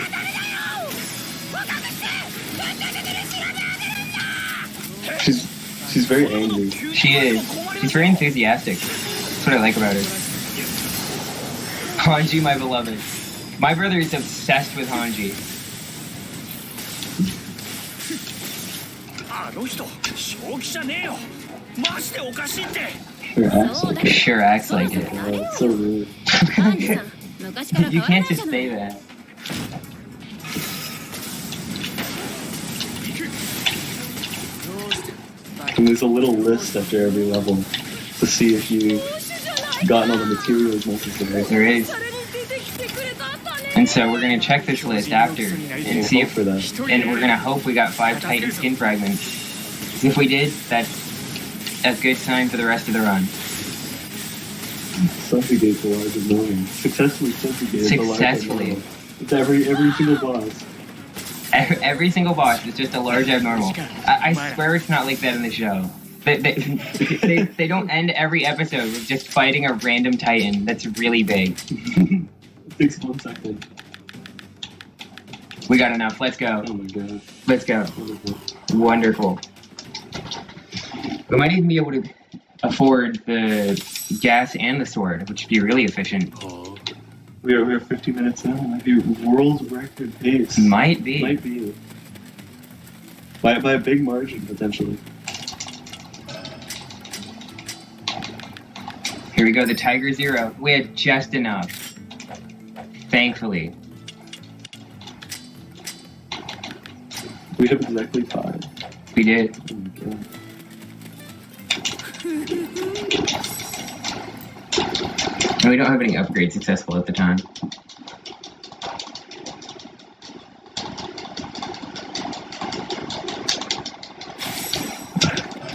She's very angry. She is. She's very enthusiastic. That's what I like about her. Hanji, my beloved. My brother is obsessed with Hanji. あの人正気じゃねえよマジでおかしいって Sure acts like it. Sure acts like it. Oh, it's so rude. You can't just say that. And there's a little list after every level to see if you've gotten all the materials necessary. There is. And so we're gonna check this list after and see if, for that. and we're gonna hope we got 5 Titan skin fragments. If we did, that's a good sign for the rest of the run. Subjugate the large abnormal. Successfully subjugate the large Successfully. abnormal. It's every single boss. Every single boss is just a large abnormal. I swear it's not like that in the show. They don't end every episode with just fighting a random Titan that's really big. It takes 1 second. We got enough. Let's go. Oh my god. Let's go. Wonderful. Wonderful. We might even be able to afford the gas and the sword, which would be really efficient. We are 50 minutes in. It might be world record pace. Might be. Might be. By a big margin, potentially. Here we go, the Tiger Zero. We had just enough. Thankfully. We have exactly 5. We did. Oh my god. And we don't have any upgrades successful at the time.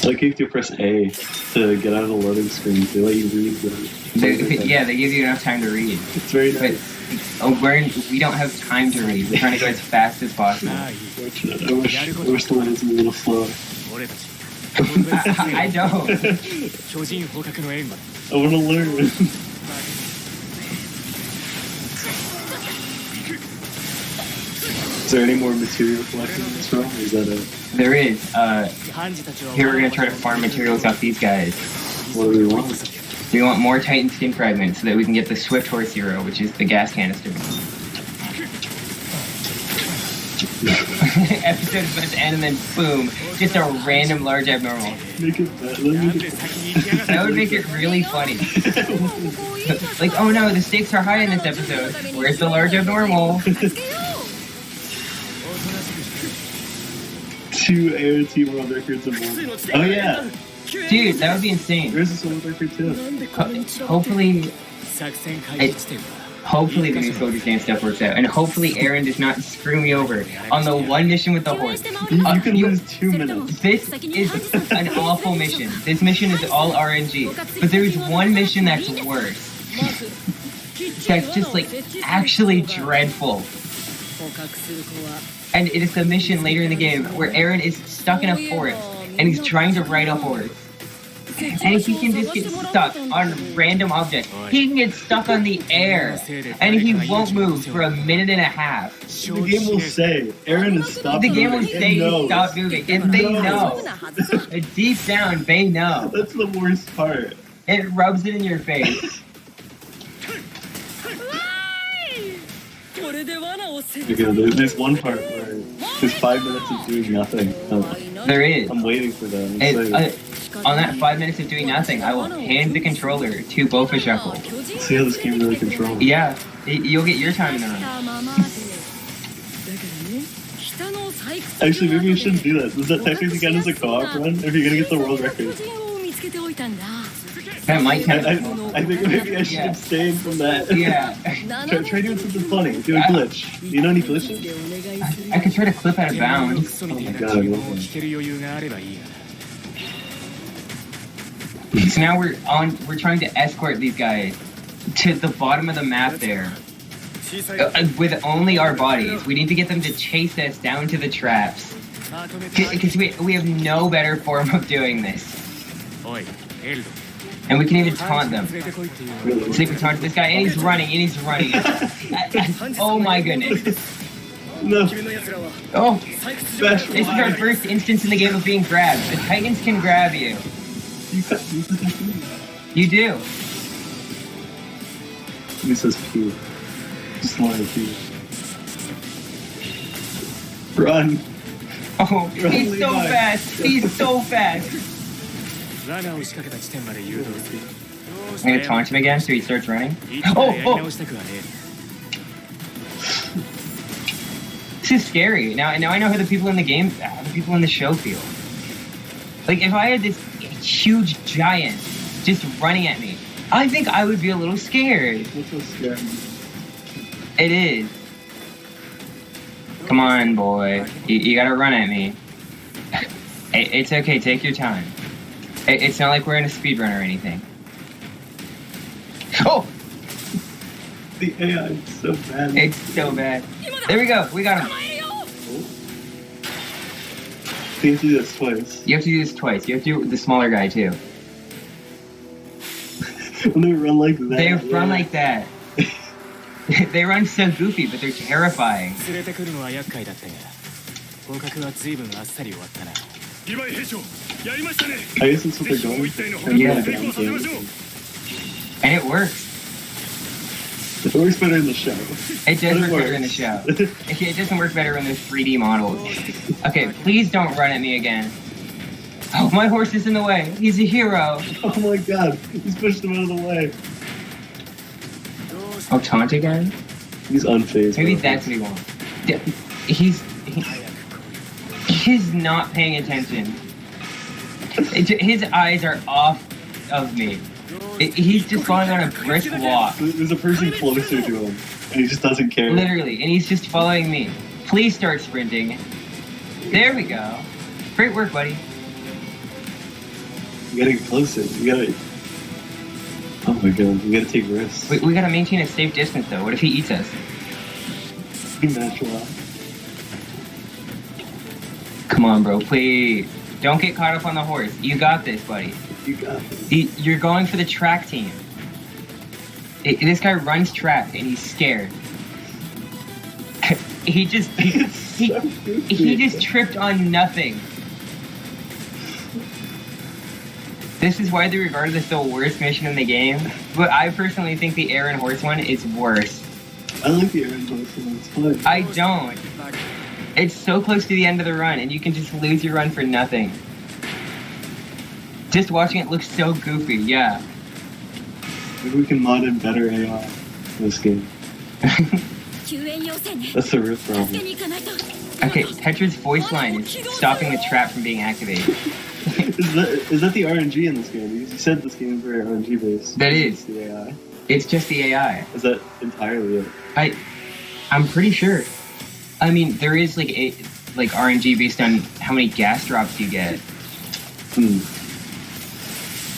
Like you have to press A to get out of the loading screen. They let you read Yeah, they give you enough time to read. It's very nice. But we don't have time to read. We're trying to go as fast as possible. Fortunate. I wish the one was a little slower. I don't. 巨人捕獲の援護 I want to learn. Is there any more material collecting in this run, or is that it? There is. Here we're gonna try to farm materials off these guys. What do we want? We want more Titan skin fragments so that we can get the Swift Horse Hero, which is the gas canister. Episode is about to end and then boom, just a random large abnormal. Make it bad. Let me That would make it really funny. Like, oh no, the stakes are high in this episode. Where's the large abnormal? 2 AOT world records in one. Oh yeah! Dude, that would be insane. There's this world record too. Hopefully, 作戦開始地点は hopefully the new Soldier Stand stuff works out. And hopefully Aaron does not screw me over on the one mission with the horse. You can lose 2 minutes. This is an awful mission. This mission is all RNG. But there's one mission that's worse. That's just like actually dreadful. 捕獲する子は And it is the mission later in the game where Aaron is stuck in a forest and he's trying to ride a horse. And he can just get stuck on random objects. He can get stuck on the air and he won't move for a minute and a half. The game will say, Aaron is stopped. The game will moving. say It knows. he stopped moving, and they know. Deep down, they know. That's the worst part. It rubs it in your face. これで罠を設 Okay, there's one part where there's 5 minutes of doing nothing. There is. I'm waiting for that. I'm And, excited. on that 5 minutes of doing nothing, I will hand the controller to Bofa Shuffle. See how this game really controls. Yeah, you'll get your time in the run. たままでだからね北の採掘 Actually, maybe you shouldn't do that. Does that technically count as a co-op run if you're gonna get the world record? 巨人を見つけておいたんだ That might count. I think maybe I should Yeah. abstain from that. Yeah, Try doing something funny. Do a glitch. You know any glitches? でお願いする I could try to clip out of bounds. Oh my god, I love that. 聞ける余裕があればいいや So now we're trying to escort these guys to the bottom of the map there. With only our bodies. We need to get them to chase us down to the traps. まとめて Because we have no better form of doing this. おいエルド And we can even taunt them. 連れてこいっていう So we can taunt this guy, and he's running, Oh my goodness. No. 君の奴らは Oh, 採掘場 Special. this is our first instance in the game of being grabbed. The Titans can grab you. You cut these. You do. He says P. Just one of P. Run! Oh, Run, he's so Levi. fast! He's so fast! 罠を仕掛けた地点まで誘導する。 I'm gonna taunt him again so he starts running. 一からやり Oh, 直したくはねえ。 This is scary. Now I know how the people in the game, how the people in the show feel. Like, if I had this huge giant just running at me, I think I would be a little scared. What's so scary? It is. Come on, boy. You gotta run at me. It's okay, take your time. It's not like we're in a speed run or anything. Oh! The AI is so bad. It's so bad. There we go, we got him. You have to do this twice. You have to do this twice. You have to do it with the smaller guy, too. When they run like that. They run like that. They run so goofy, but they're terrifying. 連れてくるのは厄介だったが、捕獲は随分あっさり終わったな。 I guess that's what they're going for. Yeah. Down game. And it works. It works better in the show. It does But work better in the show. It doesn't work better when there's 3D models. Okay, please don't run at me again. Oh, my horse is in the way. He's a hero. Oh my god, he's pushed him out of the way. Oh, taunt again? He's unfazed. Maybe bro. that's what he wants. Yeah, he's not paying attention. His eyes are off of me. He's just going on a brisk walk. There's a person closer to him, and he just doesn't care. Literally, and he's just following me. Please start sprinting. There we go. Great work, buddy. You gotta get closer. You gotta. Oh my god, you gotta take risks. We gotta maintain a safe distance, though. What if he eats us? Be natural. Come on, bro, please. Don't get caught up on the horse. You got this, buddy. You got this. You're going for the track team. This guy runs track, and he's scared. he just tripped on nothing. This is widely regarded as the worst mission in the game, but I personally think the air and horse one is worse. I like the Aaron Horse one, it's fun. I don't. It's so close to the end of the run, and you can just lose your run for nothing. Just watching it looks so goofy, yeah. Maybe we can mod in better AI in this game. 救援要請ね。 That's the real 助 problem. けに行かないと。 Okay, Petra's voice line is stopping the trap from being activated. Is that the RNG in this game? Because you said this game is very RNG based. That It's is. the AI. It's just the AI. Is that entirely it? I'm pretty sure. I mean, there is like RNG based on how many gas drops you get. Hmm.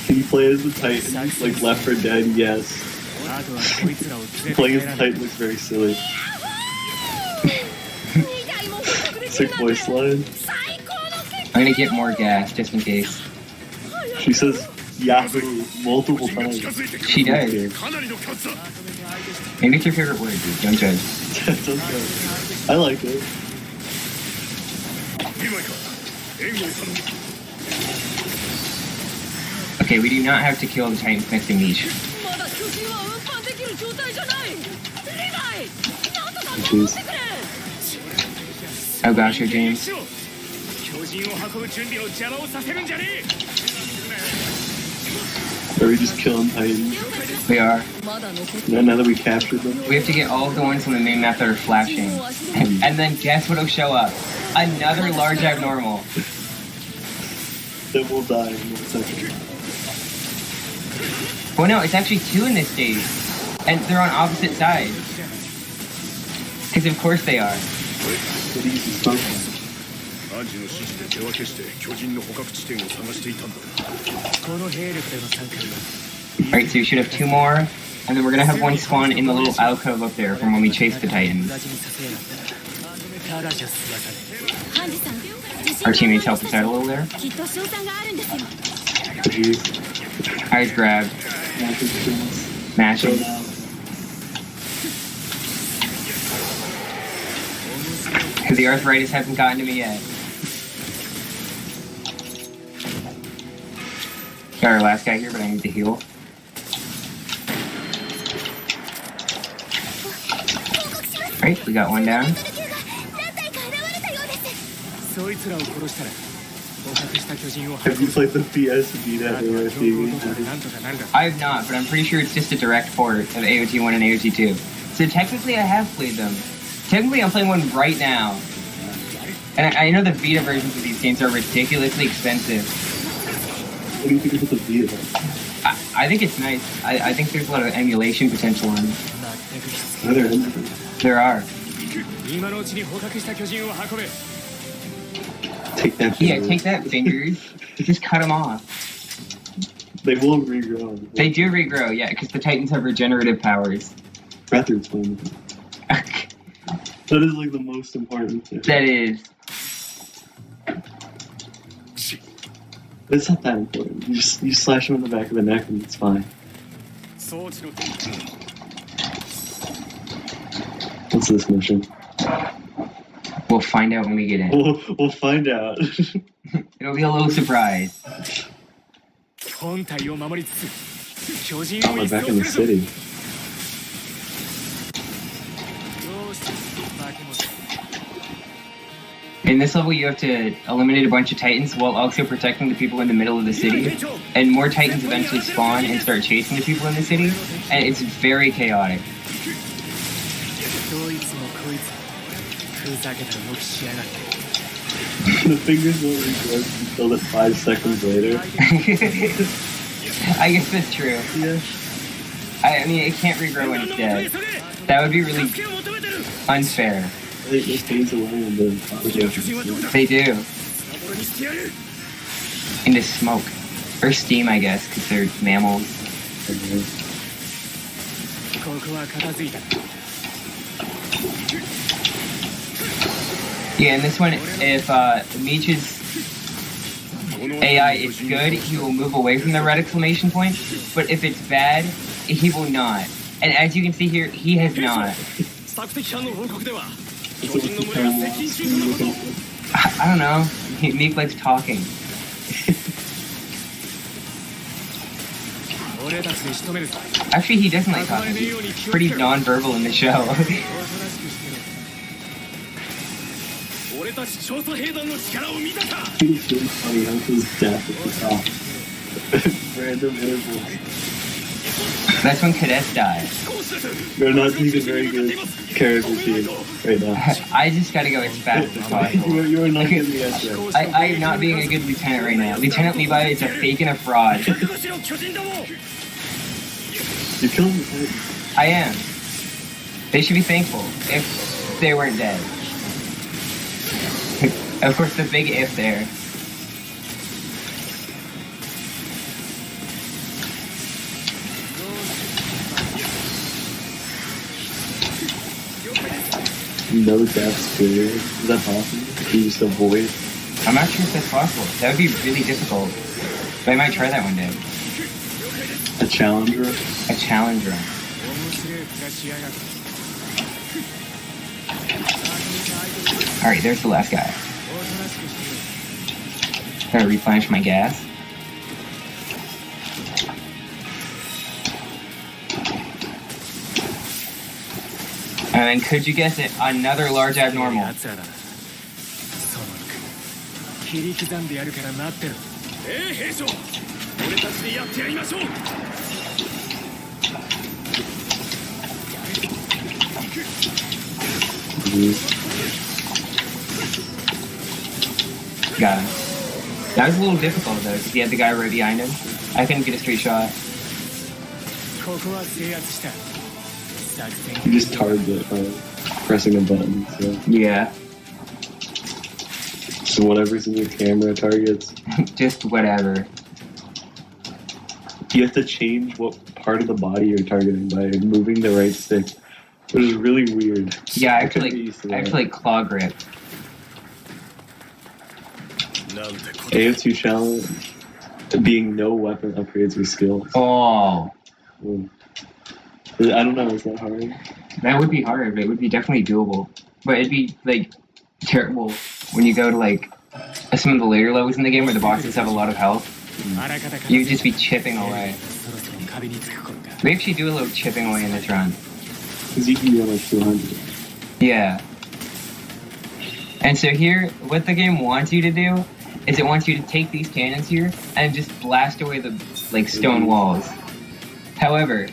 Can you play as the Titan? Like Left 4 Dead? Yes. あとはこいつらを連れて Playing 帰 as ら the ない Titan looks very silly. Sick voice line. I'm gonna get more gas just in case. She says Yahoo multiple times. She does. Okay. Maybe it's your favorite word, dude. Don't judge. That's okay. I like it. Okay, we do not have to kill the Titan's missing niche. まだ巨人は運搬できる状態じゃない。リヴァイ、なんとか守ってくれ。 Oh gosh, your James. 巨人を運ぶ準備を邪魔をさせるんじゃねえ。 Are we just killing Titans? We are. まだ残ってる。 Now that we captured them? We have to get all of the ones on the main map that are flashing. And then guess what'll show up? Another large abnormal. Then we'll die in a second. Well, no, it's actually two in this stage. And they're on opposite sides. Because of course they are. What do you use function? アンジの指示で手分けして巨人の捕獲地点を探していたんだ。この兵力での参加には Alright, so we should have two more. And then we're gonna have one spawn in the little alcove up there from when we chased the Titans. 同じにさせやがったらただじゃ済まさねえ。ハンジさん、 Our teammates helped us out a little there. きっと賞賛があるんですよ。 Jeez. Eyes grabbed. Magic skills. Mashing. Showdown. Because the arthritis hasn't gotten to me yet. Got our last guy here, but I need to heal. Right, we got one down. 何体か現れたようです。そいつらを殺したら捕獲した巨人を Have you played the PS Vita AOT? I have not, but I'm pretty sure it's just a direct port of AOT 1 and AOT 2. So technically I have played them. Technically I'm playing one right now. And I know the Vita versions of these games are ridiculously expensive. What do you think about the Vita? I think it's nice. I think there's a lot of emulation potential on it. Are there any? There are. Take that. Yeah, finger. take that, fingers. Just cut them off. They will regrow. They do regrow, yeah, because the Titans have regenerative powers. Rather explain it. That is like the most important thing. That is. It's not that important. You slash him in the back of the neck and it's fine. What's this mission? We'll find out when we get in. We'll find out. It'll be a little surprise. Oh, we're back in the city. In this level, you have to eliminate a bunch of Titans while also protecting the people in the middle of the city. And more Titans eventually spawn and start chasing the people in the city. And it's very chaotic. The fingers won't regrow until 5 seconds later. I guess that's true. Yeah. I mean, it can't regrow when it's dead. That would be really unfair. It fades away in the They do. Into smoke. Or steam, I guess, because they're mammals. Yeah, in this one, if Meech's AI is good, he will move away from the red exclamation point. But if it's bad, he will not. And as you can see here, he has not. I don't know. Meek likes talking. Actually, he doesn't like talking. He's pretty non-verbal in the show. It's really funny how his death at the top. Random intervals. That's when cadets die. We're not even very good character team right now. I just gotta go as fast as possible. You are not getting the answer. I am not being a good lieutenant right now. Lieutenant Levi is a fake and a fraud. You're killing the Titans. I am. They should be thankful if they weren't dead. Of course, the big if there. No deaths clear. Is that possible? Can you just avoid? I'm not sure if that's possible. That would be really difficult. But I might try that one day. A challenger? A challenge run. Alright, there's the last guy. Gotta replenish my gas. And then could you guess it? Another large abnormal. Got him. That was a little difficult though, because he had the guy right behind him. I couldn't get a straight shot. You just target by pressing a button. So. Yeah. So whatever's in your camera targets. Just whatever. You have to change what part of the body you're targeting by moving the right stick, which is really weird. Yeah, I have to like claw grip. AO2 challenge, being no weapon upgrades your skills. Oh. I don't know, is that hard? That would be hard, but it would be definitely doable. But it'd be like terrible when you go to like some of the later levels in the game where the bosses have a lot of health. You'd just be chipping away. We actually do a little chipping away in this run. Because you can go like 200. Yeah. And so here, what the game wants you to do is it wants you to take these cannons here and just blast away the like stone walls. However,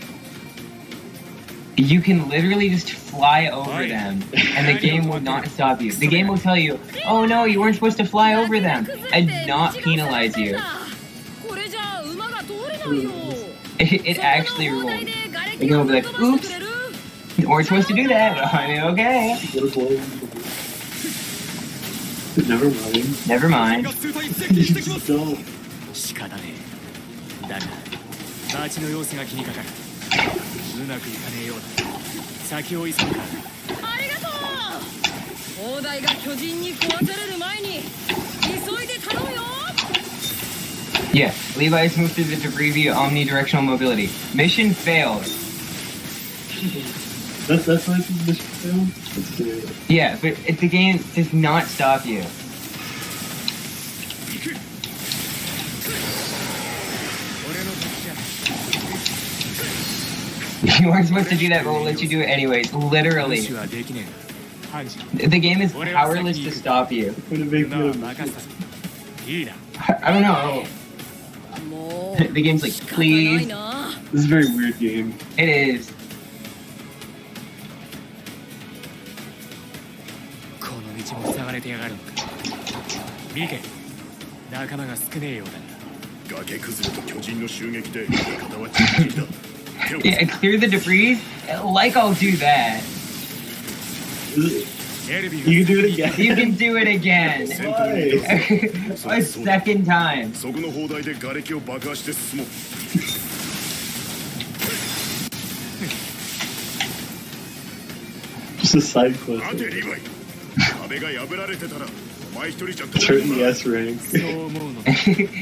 you can literally just fly over them, and the game will not stop you. The game will tell you, "Oh no, you weren't supposed to fly over them," and not penalize you. It actually rules. The game will be like, "Oops, you weren't supposed to do that." I mean, okay. Never mind. Never mind. Just don't. 仕方ねえ。だが、町の様子が気にかかる。うまくいかねえようだ。先を急ぐか。ありがとう。砲台が巨人に壊される前に急いで頼むよ。Yeah, Levi's moved through the debris via omnidirectional mobility. Mission failed. That's why it's a mission failed? That's good. Yeah, but the game does not stop you. You weren't supposed to do that, but we'll let you do it anyways. Literally. The game is powerless to stop you. What a big deal. I don't know. The game's like, please. This is a very weird game. It is. Yeah, clear the debris? Like I'll do that. You can do it again. You can do it again. Why? A second time. Just a side quest. Turn the S rank.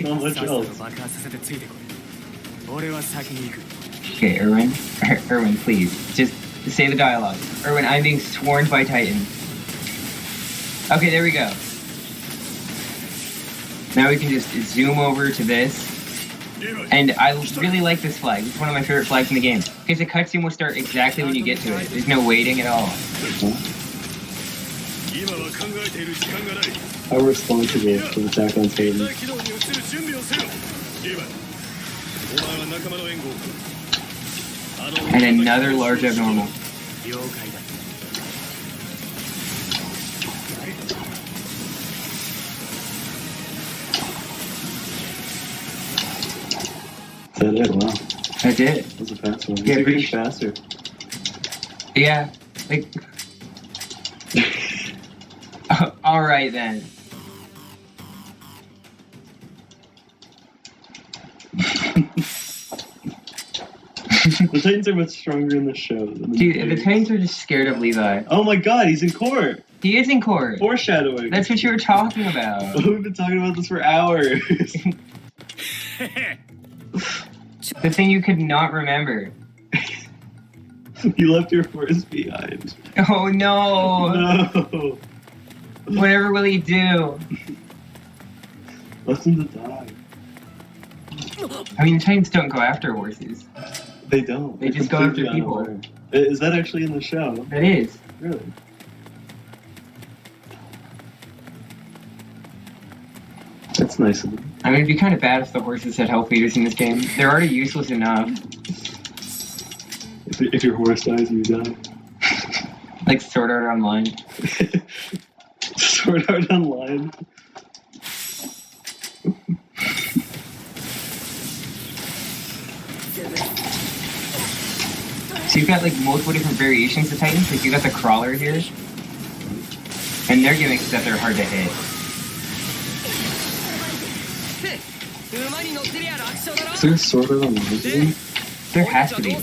Not much else. Okay, Erwin, please. Just say the dialogue. Erwin, I'm being swarmed by Titans. Okay, there we go. Now we can just zoom over to this. And I really like this flag. It's one of my favorite flags in the game. Because the cutscene will start exactly when you get to it. There's no waiting at all. How responsible for the Attack on Titan. And another large abnormal. Is that it? Wow. That's it. That was a fast one. Yeah, It's pretty getting faster. Yeah. Like. Alright then. The Titans are much stronger in the show than the Dude, the games. Titans are just scared of Levi. Oh my god, he's in court! He is in court. Foreshadowing. That's what you were talking about. We've been talking about this for hours. The thing you could not remember. You left your horse behind. Oh no! No. Whatever will he do? Left him to die. I mean, Titans don't go after horses. They don't. They They're just go after completely people. unaware. Is that actually in the show? That is. Really? That's nice of them. I mean, it'd be kind of bad if the horses had health leaders in this game. They're already useless enough. If your horse dies, you die. Like Sword Art Online. Sword Art Online. So you've got like multiple different variations of Titans. Like you got the crawler here. And their gimmick is that they're hard to hit. Is there a Sword Art Online game? There has to be.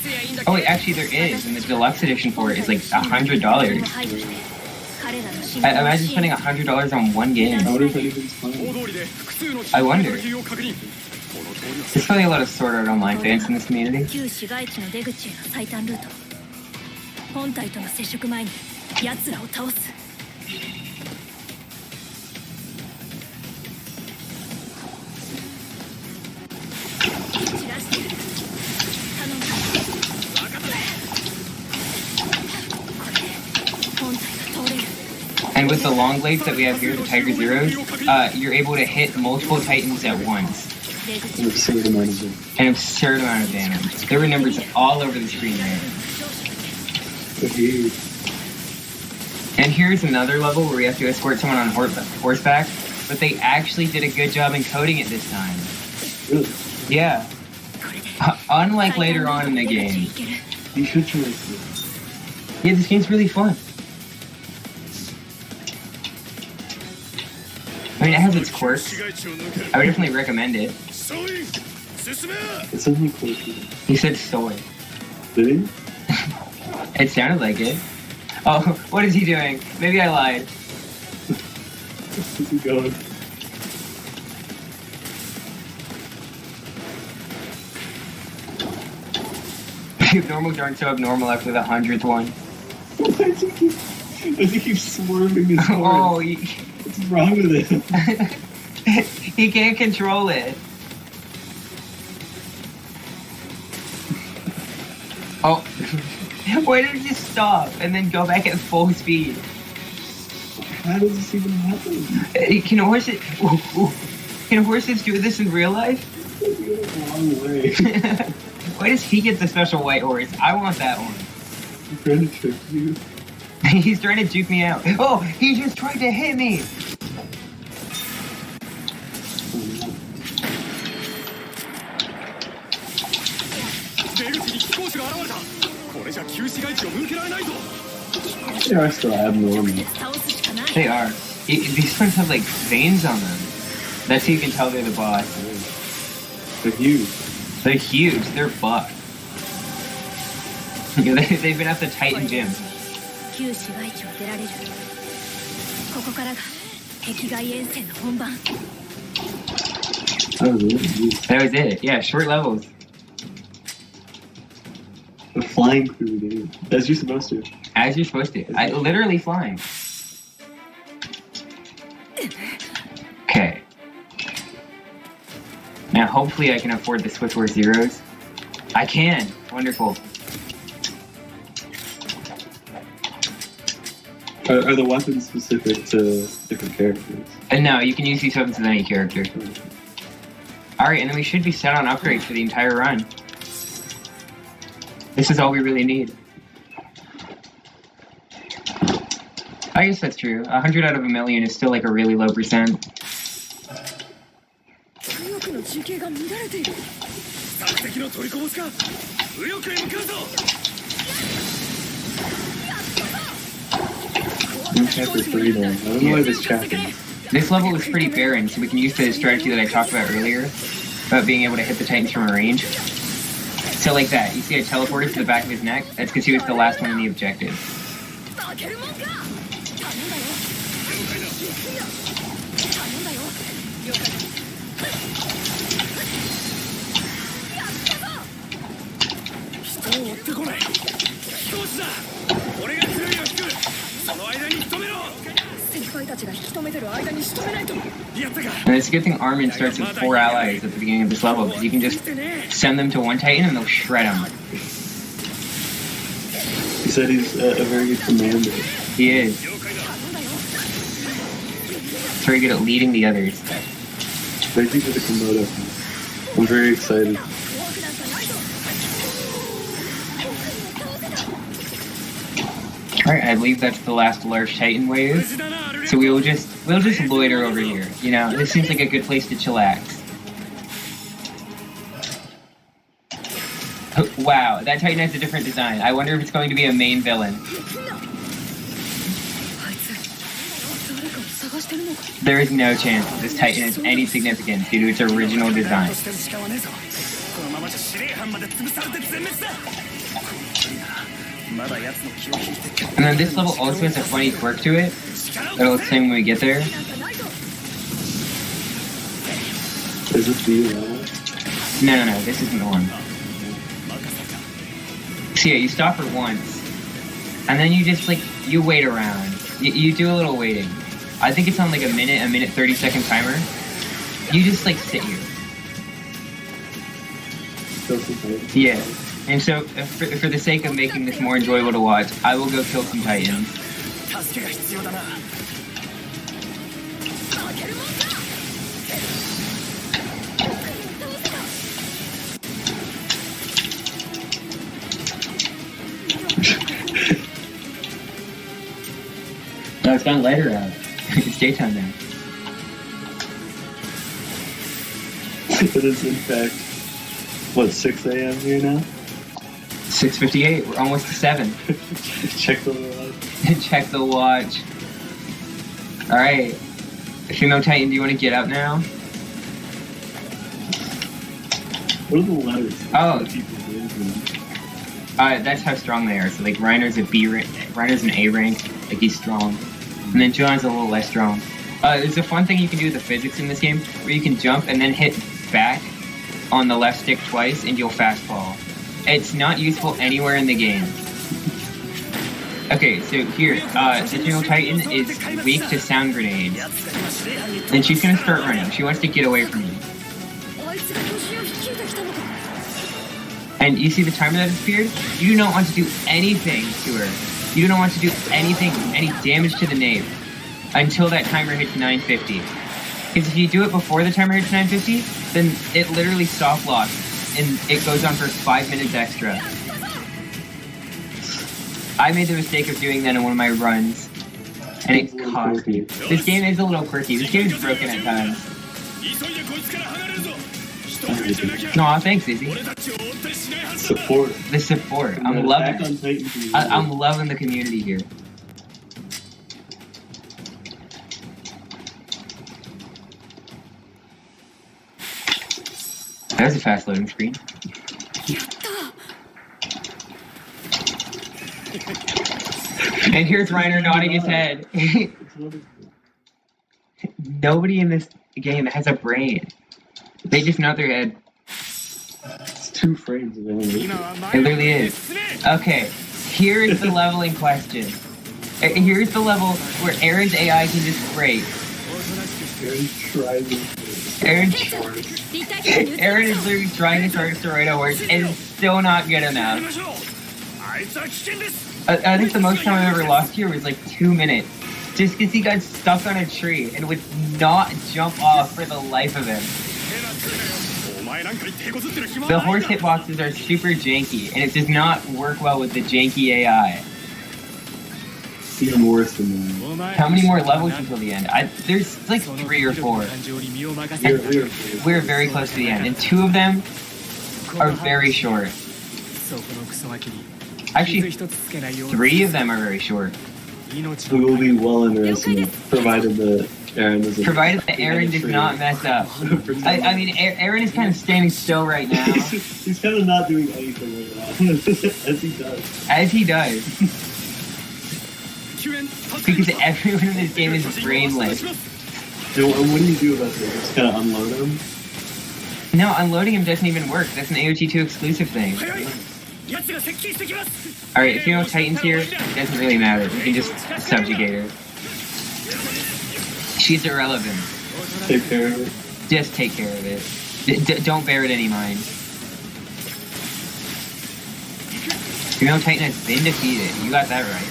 Oh wait, actually there is, and the deluxe edition for it is like $100. Imagine spending $100 on one game. I wonder if anybody's playing. I wonder. There's probably a lot of Sword Art Online fans in this community. 旧市街地の出口への最短ルート。本体との接触前に奴らを倒す。散らしてる。頼む。分かった。これで本体 And with the long blades that we have here, the Tiger Zeros, you're able to hit multiple Titans at once. An absurd amount of them. An absurd amount of damage. There were numbers all over the screen there. Okay. And here's another level where we have to escort someone on horseback, but they actually did a good job encoding it this time. Really? Yeah. Unlike later on in the game. You should try it. Yeah, this game's really fun. I mean, it has its quirks. I would definitely recommend it. It's something close to it. He said soy. Did he? It sounded like it. Oh, what is he doing? Maybe I lied. Where's he going? Normals aren't so abnormal after the 100th one. Why does he keep swerving his horse? Oh, What's wrong with him? he can't control it. Oh, why did it just stop and then go back at full speed? How does this even happen? Can horses? Can horses do this in real life? It's going the wrong way. Why does he get the special white horse? I want that one. I'm trying to trick you. He's trying to juke me out. Oh, he just tried to hit me. They are still abnormal. They are. These ones have like veins on them. That's how you can tell they're the boss. They're huge. They're huge. They're buff. They've been at the Titan gym. 旧市街地を出られる。ここからが壁外遠征の本番。That was it. That was it. Yeah, short levels. A flying through the game. As you're supposed to. As you're supposed to. Literally flying. Okay. Now, hopefully I can afford the Swift Horse Zeros. I can. Wonderful. Are the weapons specific to different characters? And no, you can use these weapons with any character. Alright, and then we should be set on upgrades for the entire run. This is all we really need. I guess that's true. 100 out of a million is still like a really low percent. In chapter 3 then. I don't know why this chapter. This level is pretty barren, so we can use the strategy that I talked about earlier, about being able to hit the Titans from a range. So like that, you see I teleported to the back of his neck? That's because he was the last one in the objective. And it's a good thing Armin starts with 4 allies at the beginning of this level, because you can just send them to one Titan and they'll shred them. He said he's a very good commander. He is. Very good at leading the others. Thank you for the Komodo. I'm very excited. Alright, I believe that's the last large Titan wave. So we'll just loiter over here. You know, this seems like a good place to chillax. Wow, that Titan has a different design. I wonder if it's going to be a main villain. There is no chance that this Titan has any significance due to its original design. And then this level also has a funny quirk to it that I'll explain when we get there. Is this the level? No, this isn't the one. So yeah, you stop for once, and then you just you wait around. You do a little waiting. I think it's on like a minute 30-second timer. You just sit here. Yeah. And so, for the sake of making this more enjoyable to watch, I will go kill some Titans. No, it's gotten lighter out. It's daytime now. It is in fact, what, 6 a.m. here now? 6:58. We're almost to 7. Check the watch. Check the watch. All right, Female Titan, do you want to get up now? What are the letters? Oh. People do? That's how strong they are. So like Reiner's a B rank, Reiner's an A rank, like he's strong, and then John's a little less strong. There's a fun thing you can do with the physics in this game, where you can jump and then hit back on the left stick twice, and you'll fast fall. It's not useful anywhere in the game. Okay, so here, the Female Titan is weak to sound grenades, and she's gonna start running. She wants to get away from you. And you see the timer that has appeared? You do not want to do anything to her. You do not want to do anything, any damage to the knave, until that timer hits 950. Because if you do it before the timer hits 950, then it literally soft locks, and it goes on for 5 minutes extra. I made the mistake of doing that in one of my runs, and it cost me. This game is a little quirky. This game is broken at times. Aw, thanks, Izzy. Support. The support. I'm loving it. I'm loving the community here. That was a fast loading screen. And here's Reiner nodding his head. Nobody in this game has a brain. They just nod their head. It's 2 frames of animation. It literally is. Okay, here is the level in question. Here's the level where Aaron's AI can just break. Aaron is literally trying his hardest to ride a horse, and it's still not good enough. I think the most time I've ever lost here was like 2 minutes. Just because he got stuck on a tree and would not jump off for the life of him. The horse hitboxes are super janky, and it does not work well with the janky AI. Even worse than that. How many more levels until the end? There's like 3 or 4. We're very close to the end, and 2 of them are very short. Actually, 3 of them are very short. We will be well underestimated, provided that Aaron doesn't. Provided that Aaron does not mess up. I mean, Aaron is kind of standing still right now. He's kind of not doing anything right now, as he does. As he does. Because everyone in this game is brainless. So what do you do about this? Just kind of unload him? No, unloading him doesn't even work. That's an AOT2 exclusive thing. Alright, if you know Titan's here, it doesn't really matter. You can just subjugate her. She's irrelevant. Take care of it. Just take care of it. Don't bear it any mind. Female Titan has been defeated. You got that right.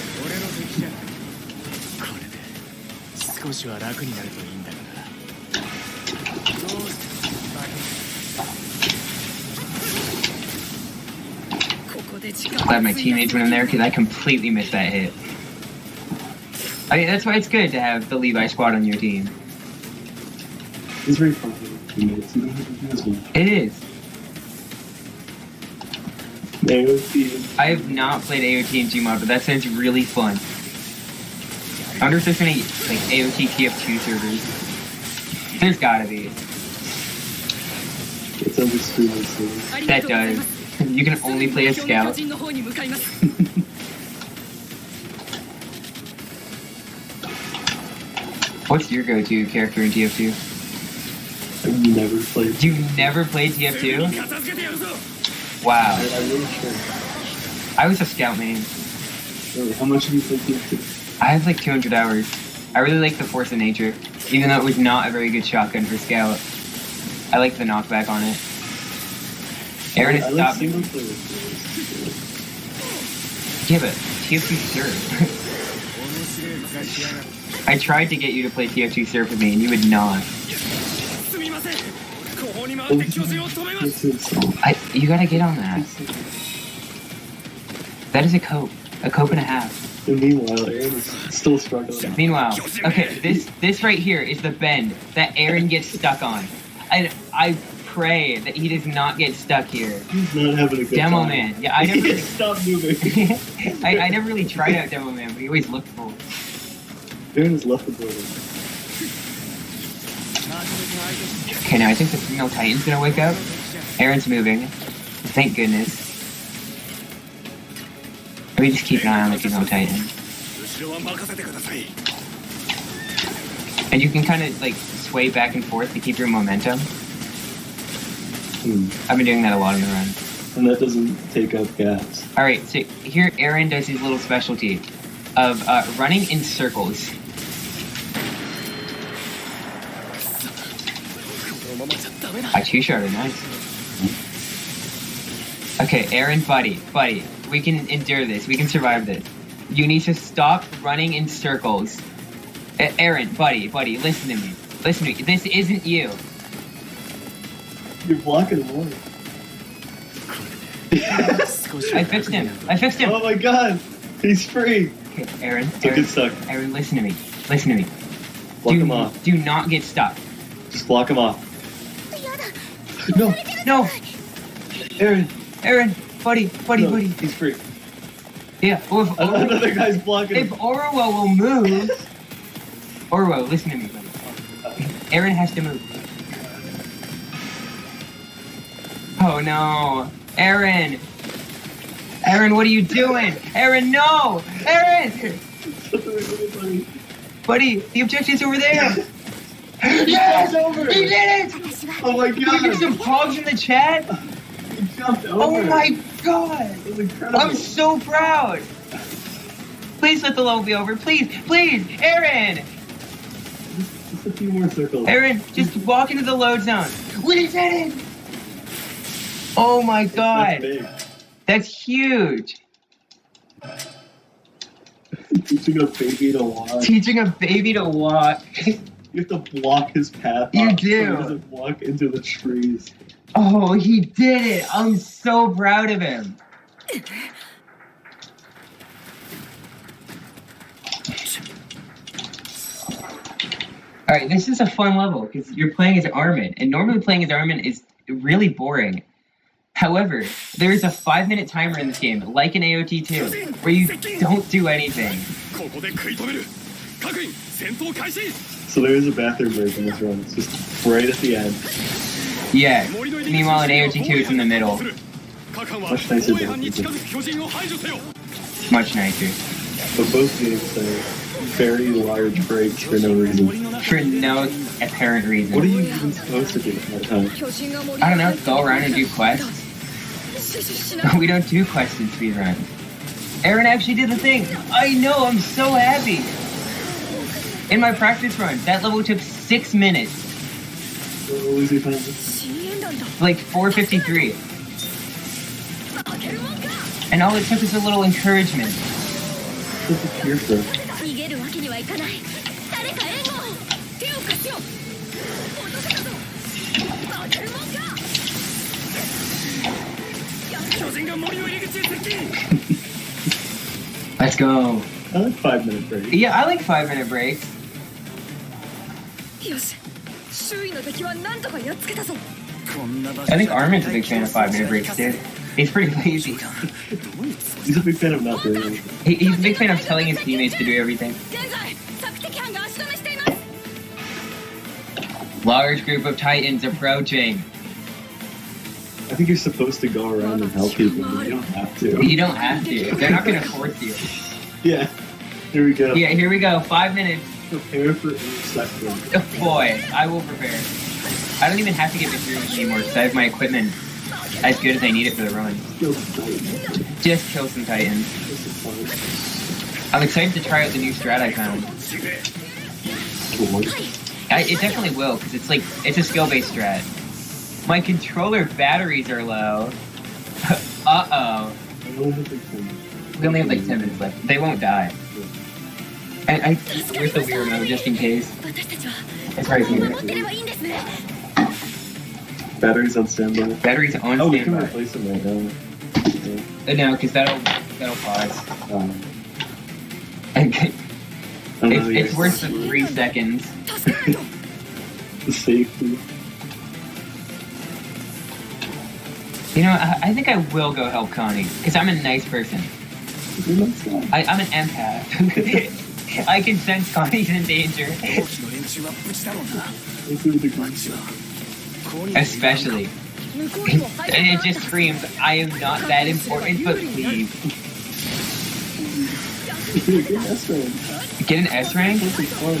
Glad my teammates went in there because I completely missed that hit. I mean, that's why it's good to have the Levi squad on your team. It's very fun. Teammates. You don't have to do as well. It is. AOT. I have not played AOT in Gmod, but that sounds really fun. I wonder if there's any like AOT TF2 servers. There's gotta be. It's over streaming. That does. You can only play as Scout. What's your go-to character in TF2? I've never played. You've never played TF2? Wow. I'm really sure. I was a Scout main. Really? How much have you played TF2? I have like 200 hours. I really like the Force of Nature, even though it was not a very good shotgun for Scout. I like the knockback on it. Aaron has I like stopped. single player. Yeah, but TF2 serve. I tried to get you to play TF2 Surf with me, and you would not. すみません後方に回って巨人を止めます This is You gotta get on that. That is a cope and a half. And meanwhile, Aaron is still struggling. Meanwhile, okay, this right here is the bend that Aaron gets stuck on. I pray that he does not get stuck here. He's not having a good Demo time. Man. Yeah, I never really, Stop moving. I never really tried out Demo Man, but he always looked cool. Aaron has left the building. Okay, now I think the female Titan's gonna wake up. Aaron's moving. Thank goodness. We just keep an eye on the female Titan. 後ろは任せてください And you can kind of like sway back and forth to keep your momentum. I've been doing that a lot in the run. And that doesn't take up gas. Alright, so here Aaron does his little specialty of running in circles. このままじゃダメだ I two-shot her, nice. Okay, Aaron, buddy, we can endure this. We can survive this. You need to stop running in circles. Aaron, buddy, listen to me. Listen to me. This isn't you. You're blocking more. I fixed him. Oh my god! He's free! Okay, Aaron, Don't get stuck. Aaron, listen to me. Listen to me. Block him off. Do not get stuck. Just block him off. やだ No! No, Aaron! buddy. No, he's free. Yeah. Well, if Another guy's blocking If him. Orwell will move, Orwell, listen to me, buddy. Aaron has to move. Oh no, Aaron, what are you doing? Aaron, no, Aaron, buddy, the objective's over there. Yes, over. he did it. 私は Oh my Can we get god! some pogs in the chat? He jumped over. Oh my god, It was incredible. I'm so proud. Please let the level be over, please, Aaron. Just a few more circles. Aaron, just walk into the load zone. We did it! Oh my That's god. big. That's huge. Teaching a baby to walk. Teaching a baby to walk. You have to block his path. You off do. So he doesn't walk into the trees. Oh, he did it. I'm so proud of him. Alright, this is a fun level because you're playing as Armin, and normally playing as Armin is really boring. However, there is a 5-minute timer in this game, like in AOT 2, where you don't do anything. ここで食い止める各員戦闘開始 So there is a bathroom break in this run. It's just right at the end. Yeah. Meanwhile, in AOT 2, it's in the middle. 各班は Much nicer 防衛班に近づく巨人を排除せよ Much nicer. But both games say very large breaks for no reason. For no apparent reason. What are you even supposed to do at that time? 巨人が盛り I 上 don't が know, る go around and do quests. しない We don't do quests in speedruns. Aaron actually did the thing. I know, I'm so happy. In my practice run, that level took 6 minutes. What was he finding? 深淵弾だ Like 4:53. 開けるもんか And all it took was a little encouragement. What's the cure for? 逃げるわけにはいかない誰か援護を手を貸しよ落とせたぞ開けるもんか巨人が森の入り口へ接近 Let's go. I like 5-minute breaks. Yeah, I like 5-minute breaks. よし周囲の敵は何とかやっつけたぞ こんな場所 I think Armin's a big fan of 5-minute breaks too. He's pretty lazy. He's a big fan of not doing anything. He's a big fan of telling his teammates to do everything. 現在索敵班が足止めしています Large group of Titans approaching. I think you're supposed to go around and help people, but you don't have to. You don't have to. They're not gonna force you. Yeah. Here we go. Yeah, here we go. 5 minutes. Prepare for interception. Oh boy, I will prepare. I don't even have to get materials anymore because I have my equipment as good as I need it for the run. Kill the Titan. Just kill some Titans. What's the point? I'm excited to try out the new strat I found. What? It definitely will because it's a skill-based strat. My controller batteries are low. Uh-oh. I only have like 10. We only have like 10 minutes left. They won't die. Where's the Wii remote, just in case? 私たちは It's right ここを here. 守ってればいいんですね Batteries on standby. Battery's on Oh, we can standby. replace them right now. No, because that'll pause. It's worse than 3 seconds. 助けないと The safety. You know, I think I will go help Connie, because I'm a nice person. I'm an empath. I can sense Connie's in danger. 同期の連中は無事だろうな Especially. 向こうにも配 And 達 it が just screams, I am not that important, but please. Get an S rank. Get an S rank? This is fun.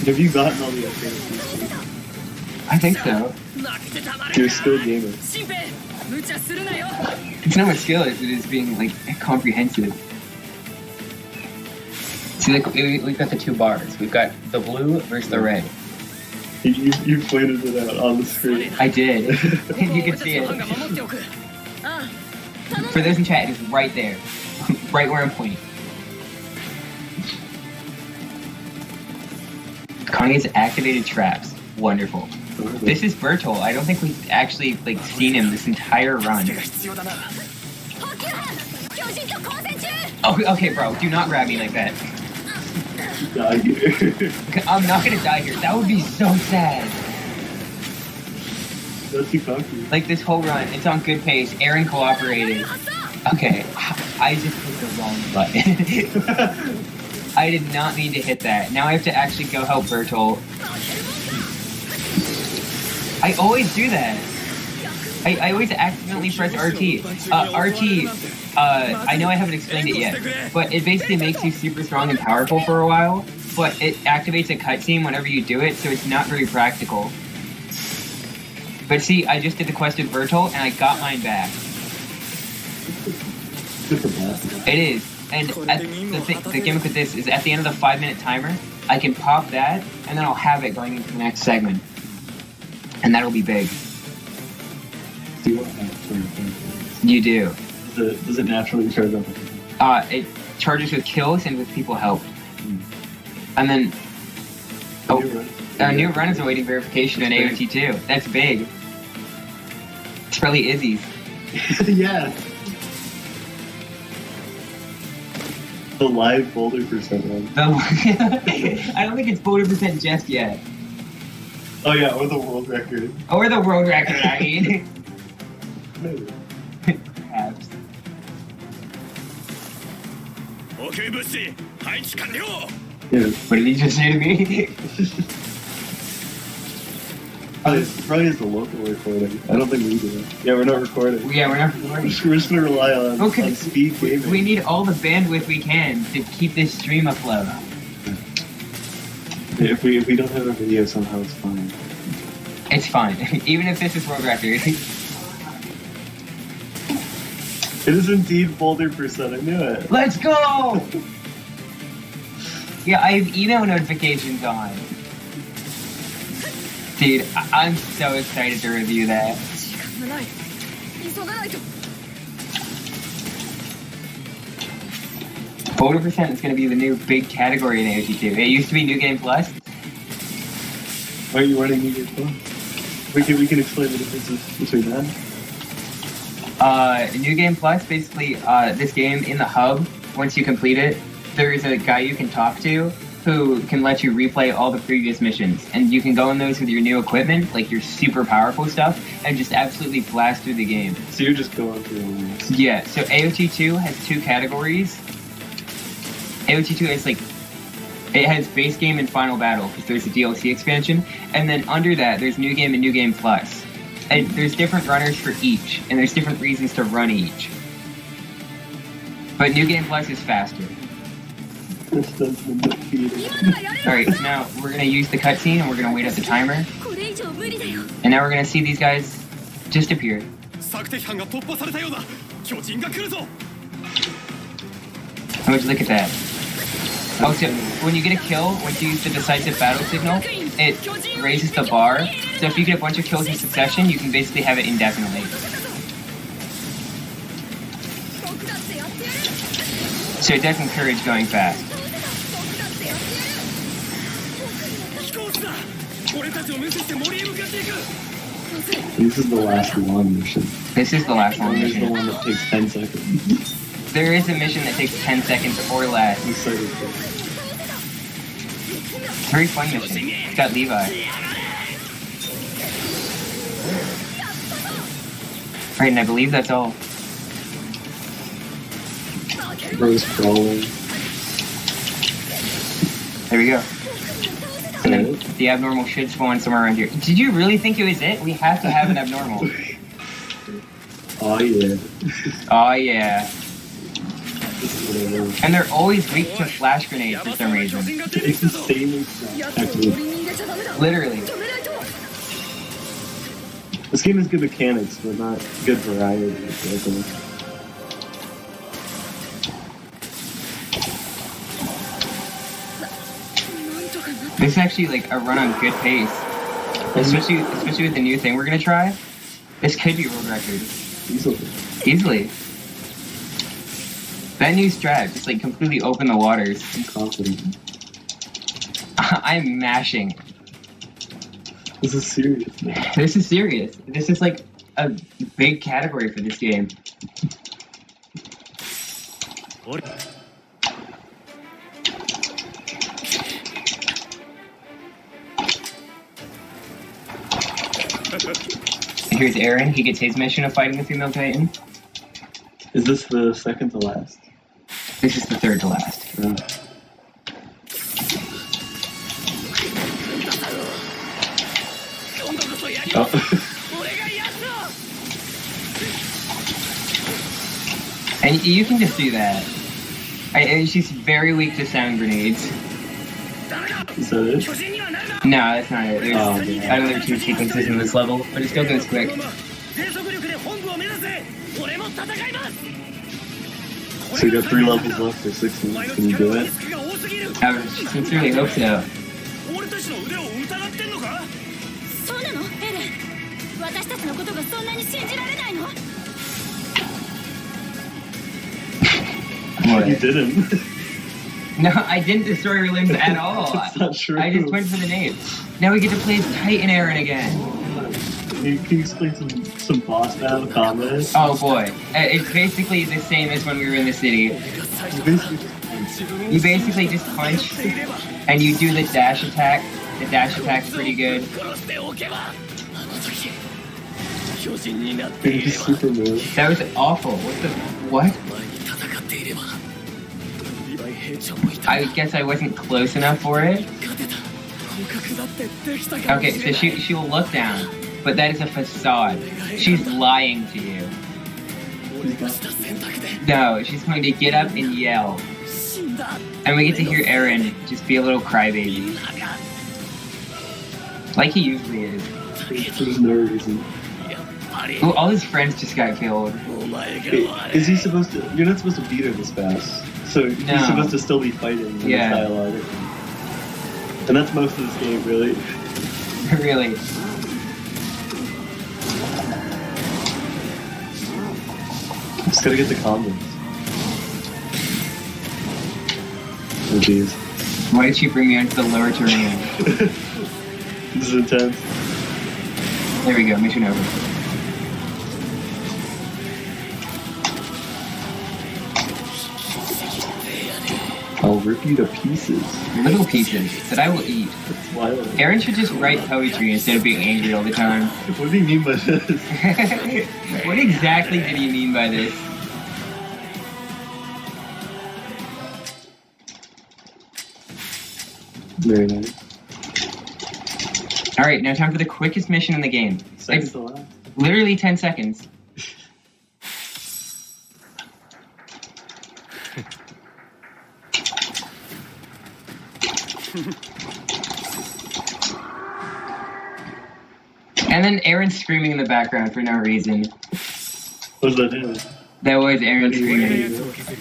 Have you gotten all the S ranks? I think so. 負けてたまる You're か still gamer. 新兵無茶するなよ It's not what skill is, it is being, like, comprehensive. See, like, we've got the 2 bars. We've got the blue versus the red. You pointed it out on the screen. I did. You can see 俺たちの班が it. 守っておくああ頼む For those in chat, it is right there. Right where I'm pointing. Connie has activated traps. Wonderful. This is Bertol. I don't think we've actually, like, seen him this entire run. 助けが必要だな補給班巨人と交戦中 Oh, okay, bro. Do not grab me like that. Die here. I'm not gonna die here. That would be so sad. That's too cocky. Like, this whole run, it's on good pace. Aaron やれ cooperated. るはずだ Okay, I just hit the wrong button. I did not mean to hit that. Now I have to actually go help Bertol. I always do that. I always accidentally press RT. RT, I know I haven't explained it yet, but it basically makes you super strong and powerful for a while, but it activates a cutscene whenever you do it, so it's not very practical. But see, I just did the quest with Bertol, and I got mine back. Good for blasting. It is. And the gimmick with this is at the end of the 5-minute timer, I can pop that, and then I'll have it going into the next segment. And that'll be big. Do you want that? You do. Does it naturally charge up? It charges with kills and with people help. And then, a new run is awaiting verification in AOT too. That's big. It's probably Izzy's. Yeah. The live boulder percent one. I don't think it's 40% just yet. Oh yeah, or the world record. Or the world record, I mean. Maybe. Perhaps. OK 物資配置完了 Yeah. What did he just say to me? Probably is the local recording. I don't think we do it. Yeah, we're not recording. Yeah, we're not recording. We're just gonna rely on, Okay. on speed gaming. We need all the bandwidth we can to keep this stream afloat. If we don't have a video somehow, it's fine. It's fine. Even if this is world record. It is indeed boulder percent. I knew it. Let's go! Yeah, I have email notifications on. Dude, I'm so excited to review that. 時間がない急がないと Boulder percent is going to be the new big category in AOT2. It used to be New Game Plus. Why are you running New Game Plus? We can explain the differences between that. New Game Plus, basically, this game in the hub, once you complete it, there's a guy you can talk to who can let you replay all the previous missions. And you can go in those with your new equipment, like your super powerful stuff, and just absolutely blast through the game. So you're just going through all this. Yeah, so AOT2 has 2 categories. AOT2 is like, it has base game and final battle, because there's a DLC expansion, and then under that, there's New Game and New Game Plus. And there's different runners for each, and there's different reasons to run each. But New Game Plus is faster. This does the defeating. 今ならやれる Alright, so now we're gonna use the cutscene, and we're gonna wait at the timer, これ以上無理だよ and now we're gonna see these guys just appear. 索敵班が突破されたようだ巨人が来るぞ How would you look at that? Oh, so when you get a kill, once you use the decisive battle signal, it raises the bar. So if you get a bunch of kills in succession, you can basically have it indefinitely. 僕だってやってやる So it does encourage going fast. 飛行士だ俺たちを無視して森へ向かっていく This is the last long mission. This is the last one This is the mission. one that takes 10 seconds. There is a mission that takes 10 seconds or less. I'm excited for It's a very fun mission. It's got Levi. Right, and I believe that's all. it. Bro's crawling. There we go. And then the abnormal should spawn somewhere around here. Did you really think it was it? We have to have an abnormal. Oh yeah. Oh yeah. This is what I love. And they're always weak to flash grenades for some reason. It's the same exact technique. Literally. This game has good mechanics, but not good variety. I think. This is actually like a run on good pace. Especially with the new thing we're gonna try. This could be world record. Easily. Easily. That new strat just like completely opened the waters. I'm confident. I'm mashing. This is serious, man. This is serious. This is like a big category for this game. 俺 Here's Aaron. He gets his mission of fighting the female titan. Is this the second to last? This is the third to last. Oh. And you can just do that. She's very weak to sound grenades. Is that it? No, that's not it. There's Oh, yeah. another two sequences in this level, but it still goes quick. 全速力で本部を目指せ俺も戦います So you got 3 levels left for 6 minutes. Can you do it? が多すぎる I would sincerely hope so. 俺たちの腕を疑ってんのか そうなのエレン私たちのことがそんなに信じられないの What? You didn't. No, I didn't destroy her limbs at all. That's not true. I just went for the nade. Now we get to play as Titan Aaron again. Can you explain some boss battle combat? Oh boy. It's basically the same as when we were in the city. You basically just punch, and you do the dash attack. The dash attack's pretty good. 殺しておけばあの時巨人になって It's いれ just ば super move. That was awful. What? 前に戦っていればリヴァイ兵長もいた I guess I wasn't close enough for it. 勝てた捕獲だってできたかも Okay, し so れない she'll look down, but that is a facade. She's lying to you. 俺がした選択で No, she's going to get up and yell. 死んだ And we get to hear Aaron just be a little crybaby. なんか Like he usually is. There's no reason. やっぱり Ooh, all his friends just got killed. お前が Wait, 悪い is he supposed to? You're not supposed to beat her this fast. So he's No. supposed to still be fighting in Yeah. this dialogue. And that's most of this game, really. Really. Just gotta get the combos. Oh jeez. Why did she bring me onto the lower terrain? This is intense. There we go, mission over. I'll rip you to pieces. Little pieces that I will eat. That's wild. Aaron should just write poetry instead of being angry all the time. What do you mean by this? What exactly did he mean by this? Very nice. Alright, now time for the quickest mission in the game. Second It's to last. literally 10 seconds. And then Aaron's screaming in the background for no reason. What does that do? That was Aaron 俺が screaming. 奴を削る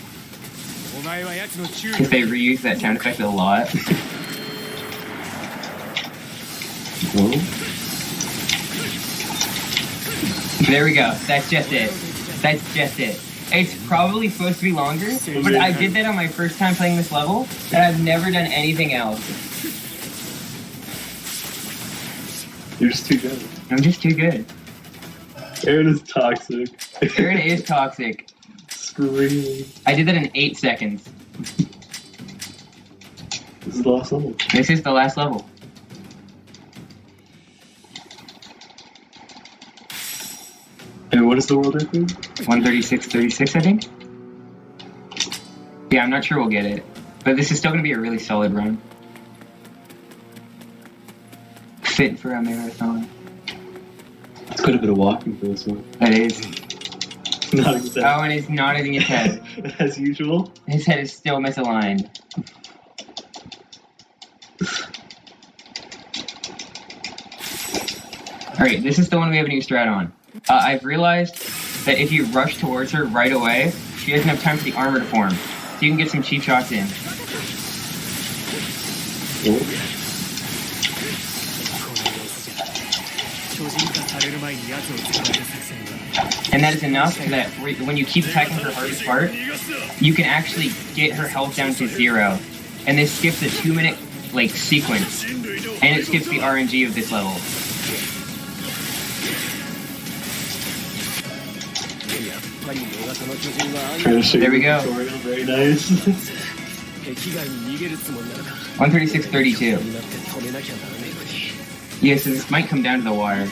お前は奴の注意 Because they reuse that sound effect a lot. Oh? There we go. That's just it. That's just it. It's probably supposed to be longer, but I did that on my first time playing this level, and I've never done anything else. You're just too good. I'm just too good. Aaron is toxic. Aaron is toxic. Screaming. I did that in 8 seconds. This is the last level. This is the last level. And what is the world record? 136.36, I think. Yeah, I'm not sure we'll get it, but this is still going to be a really solid run. Fit for a marathon. It's quite a bit of walking for this one. That is. Not exactly. Oh, and he's nodding his head. As usual. His head is still misaligned. Alright, this is the one we have a new strat on. I've realized that if you rush towards her right away, she doesn't have time for the armor to form. So you can get some cheap shots in. And that is enough that when you keep attacking her hardest part, you can actually get her health down to 0. And this skips a 2-minute sequence. And it skips the RNG of this level. There we go. Very nice. 136.32. Yeah, so this might come down to the wire.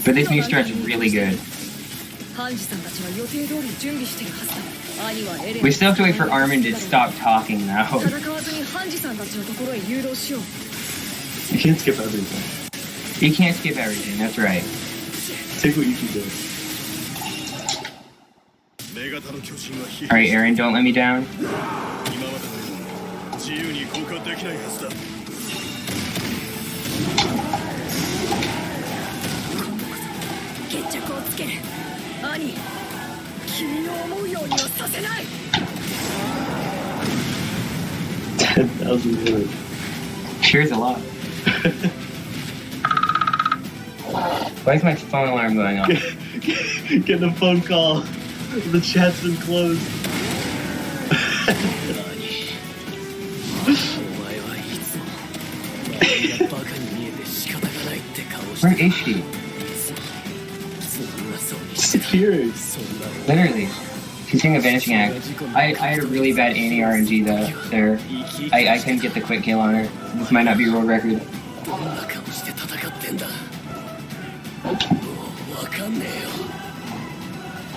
But this new stretch is really good. We still have to wait for Armin to stop talking now. You can't skip everything. You can't skip everything, that's right. Take what you can do. Alright, Aaron, don't let me down. $10,000. Sure is a lot. Why is my phone alarm going off? Getting a phone call. The chat's been closed. Where is she? Disappeared. Literally. She's doing a vanishing act. I had a really bad anti-RNG though, there. I couldn't get the quick kill on her. This might not be a world record.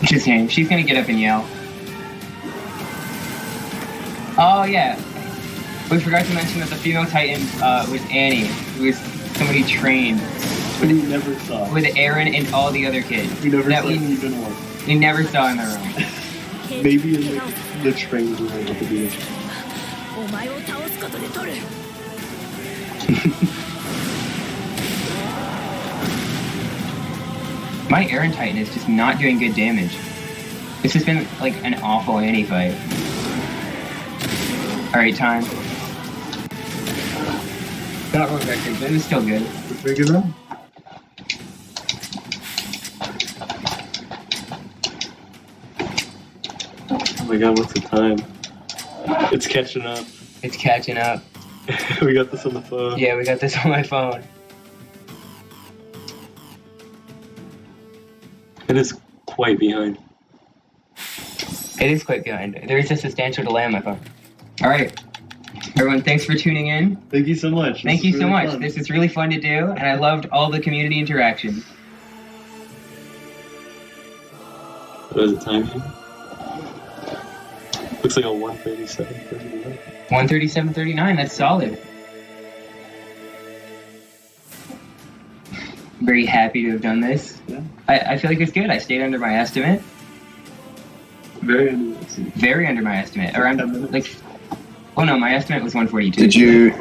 It's a shame. She's gonna get up and yell. Oh yeah. We forgot to mention that the female Titan was Annie, who was somebody trained We never saw. with Aaron and all the other kids. We never that saw even one. we never saw in the room. Maybe in the train we were able to do it. My Aaron Titan is just not doing good damage. This has been like an awful Annie fight. Alright, time. Not world record, but it was still good. It's very good run. Oh my god, what's the time? It's catching up. It's catching up. We got this on the phone. Yeah, we got this on my phone. It is quite behind. It is quite behind. There is a substantial delay on my phone. Alright. Everyone, thanks for tuning in. Thank you so much. Thank you so much. This is really fun to do, and I loved all the community interaction. What is the time here? Looks like a 1:37:39. 137.39, that's solid. Very happy to have done this. Yeah. I feel like it's good. I stayed under my estimate. Very interesting. Very under my estimate. Around 10 minutes. like, oh no, my estimate was 142. Did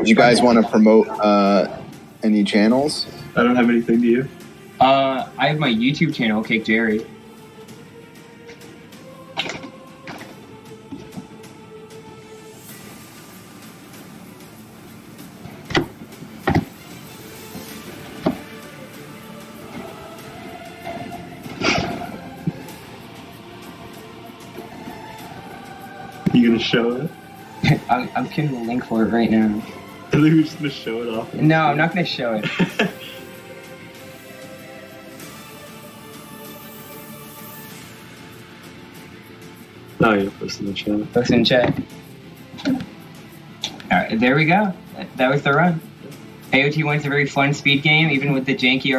you guys want to promote any channels? I don't have anything to you. I have my YouTube channel, cakejerry. You gonna show it? I'm pinning the link for it right now. I think we're just gonna show it off. No, I'm not gonna show it. Oh, yeah, post in the chat. Post in chat. Alright, there we go. That was the run. AOT 1's a very fun speed game, even with the janky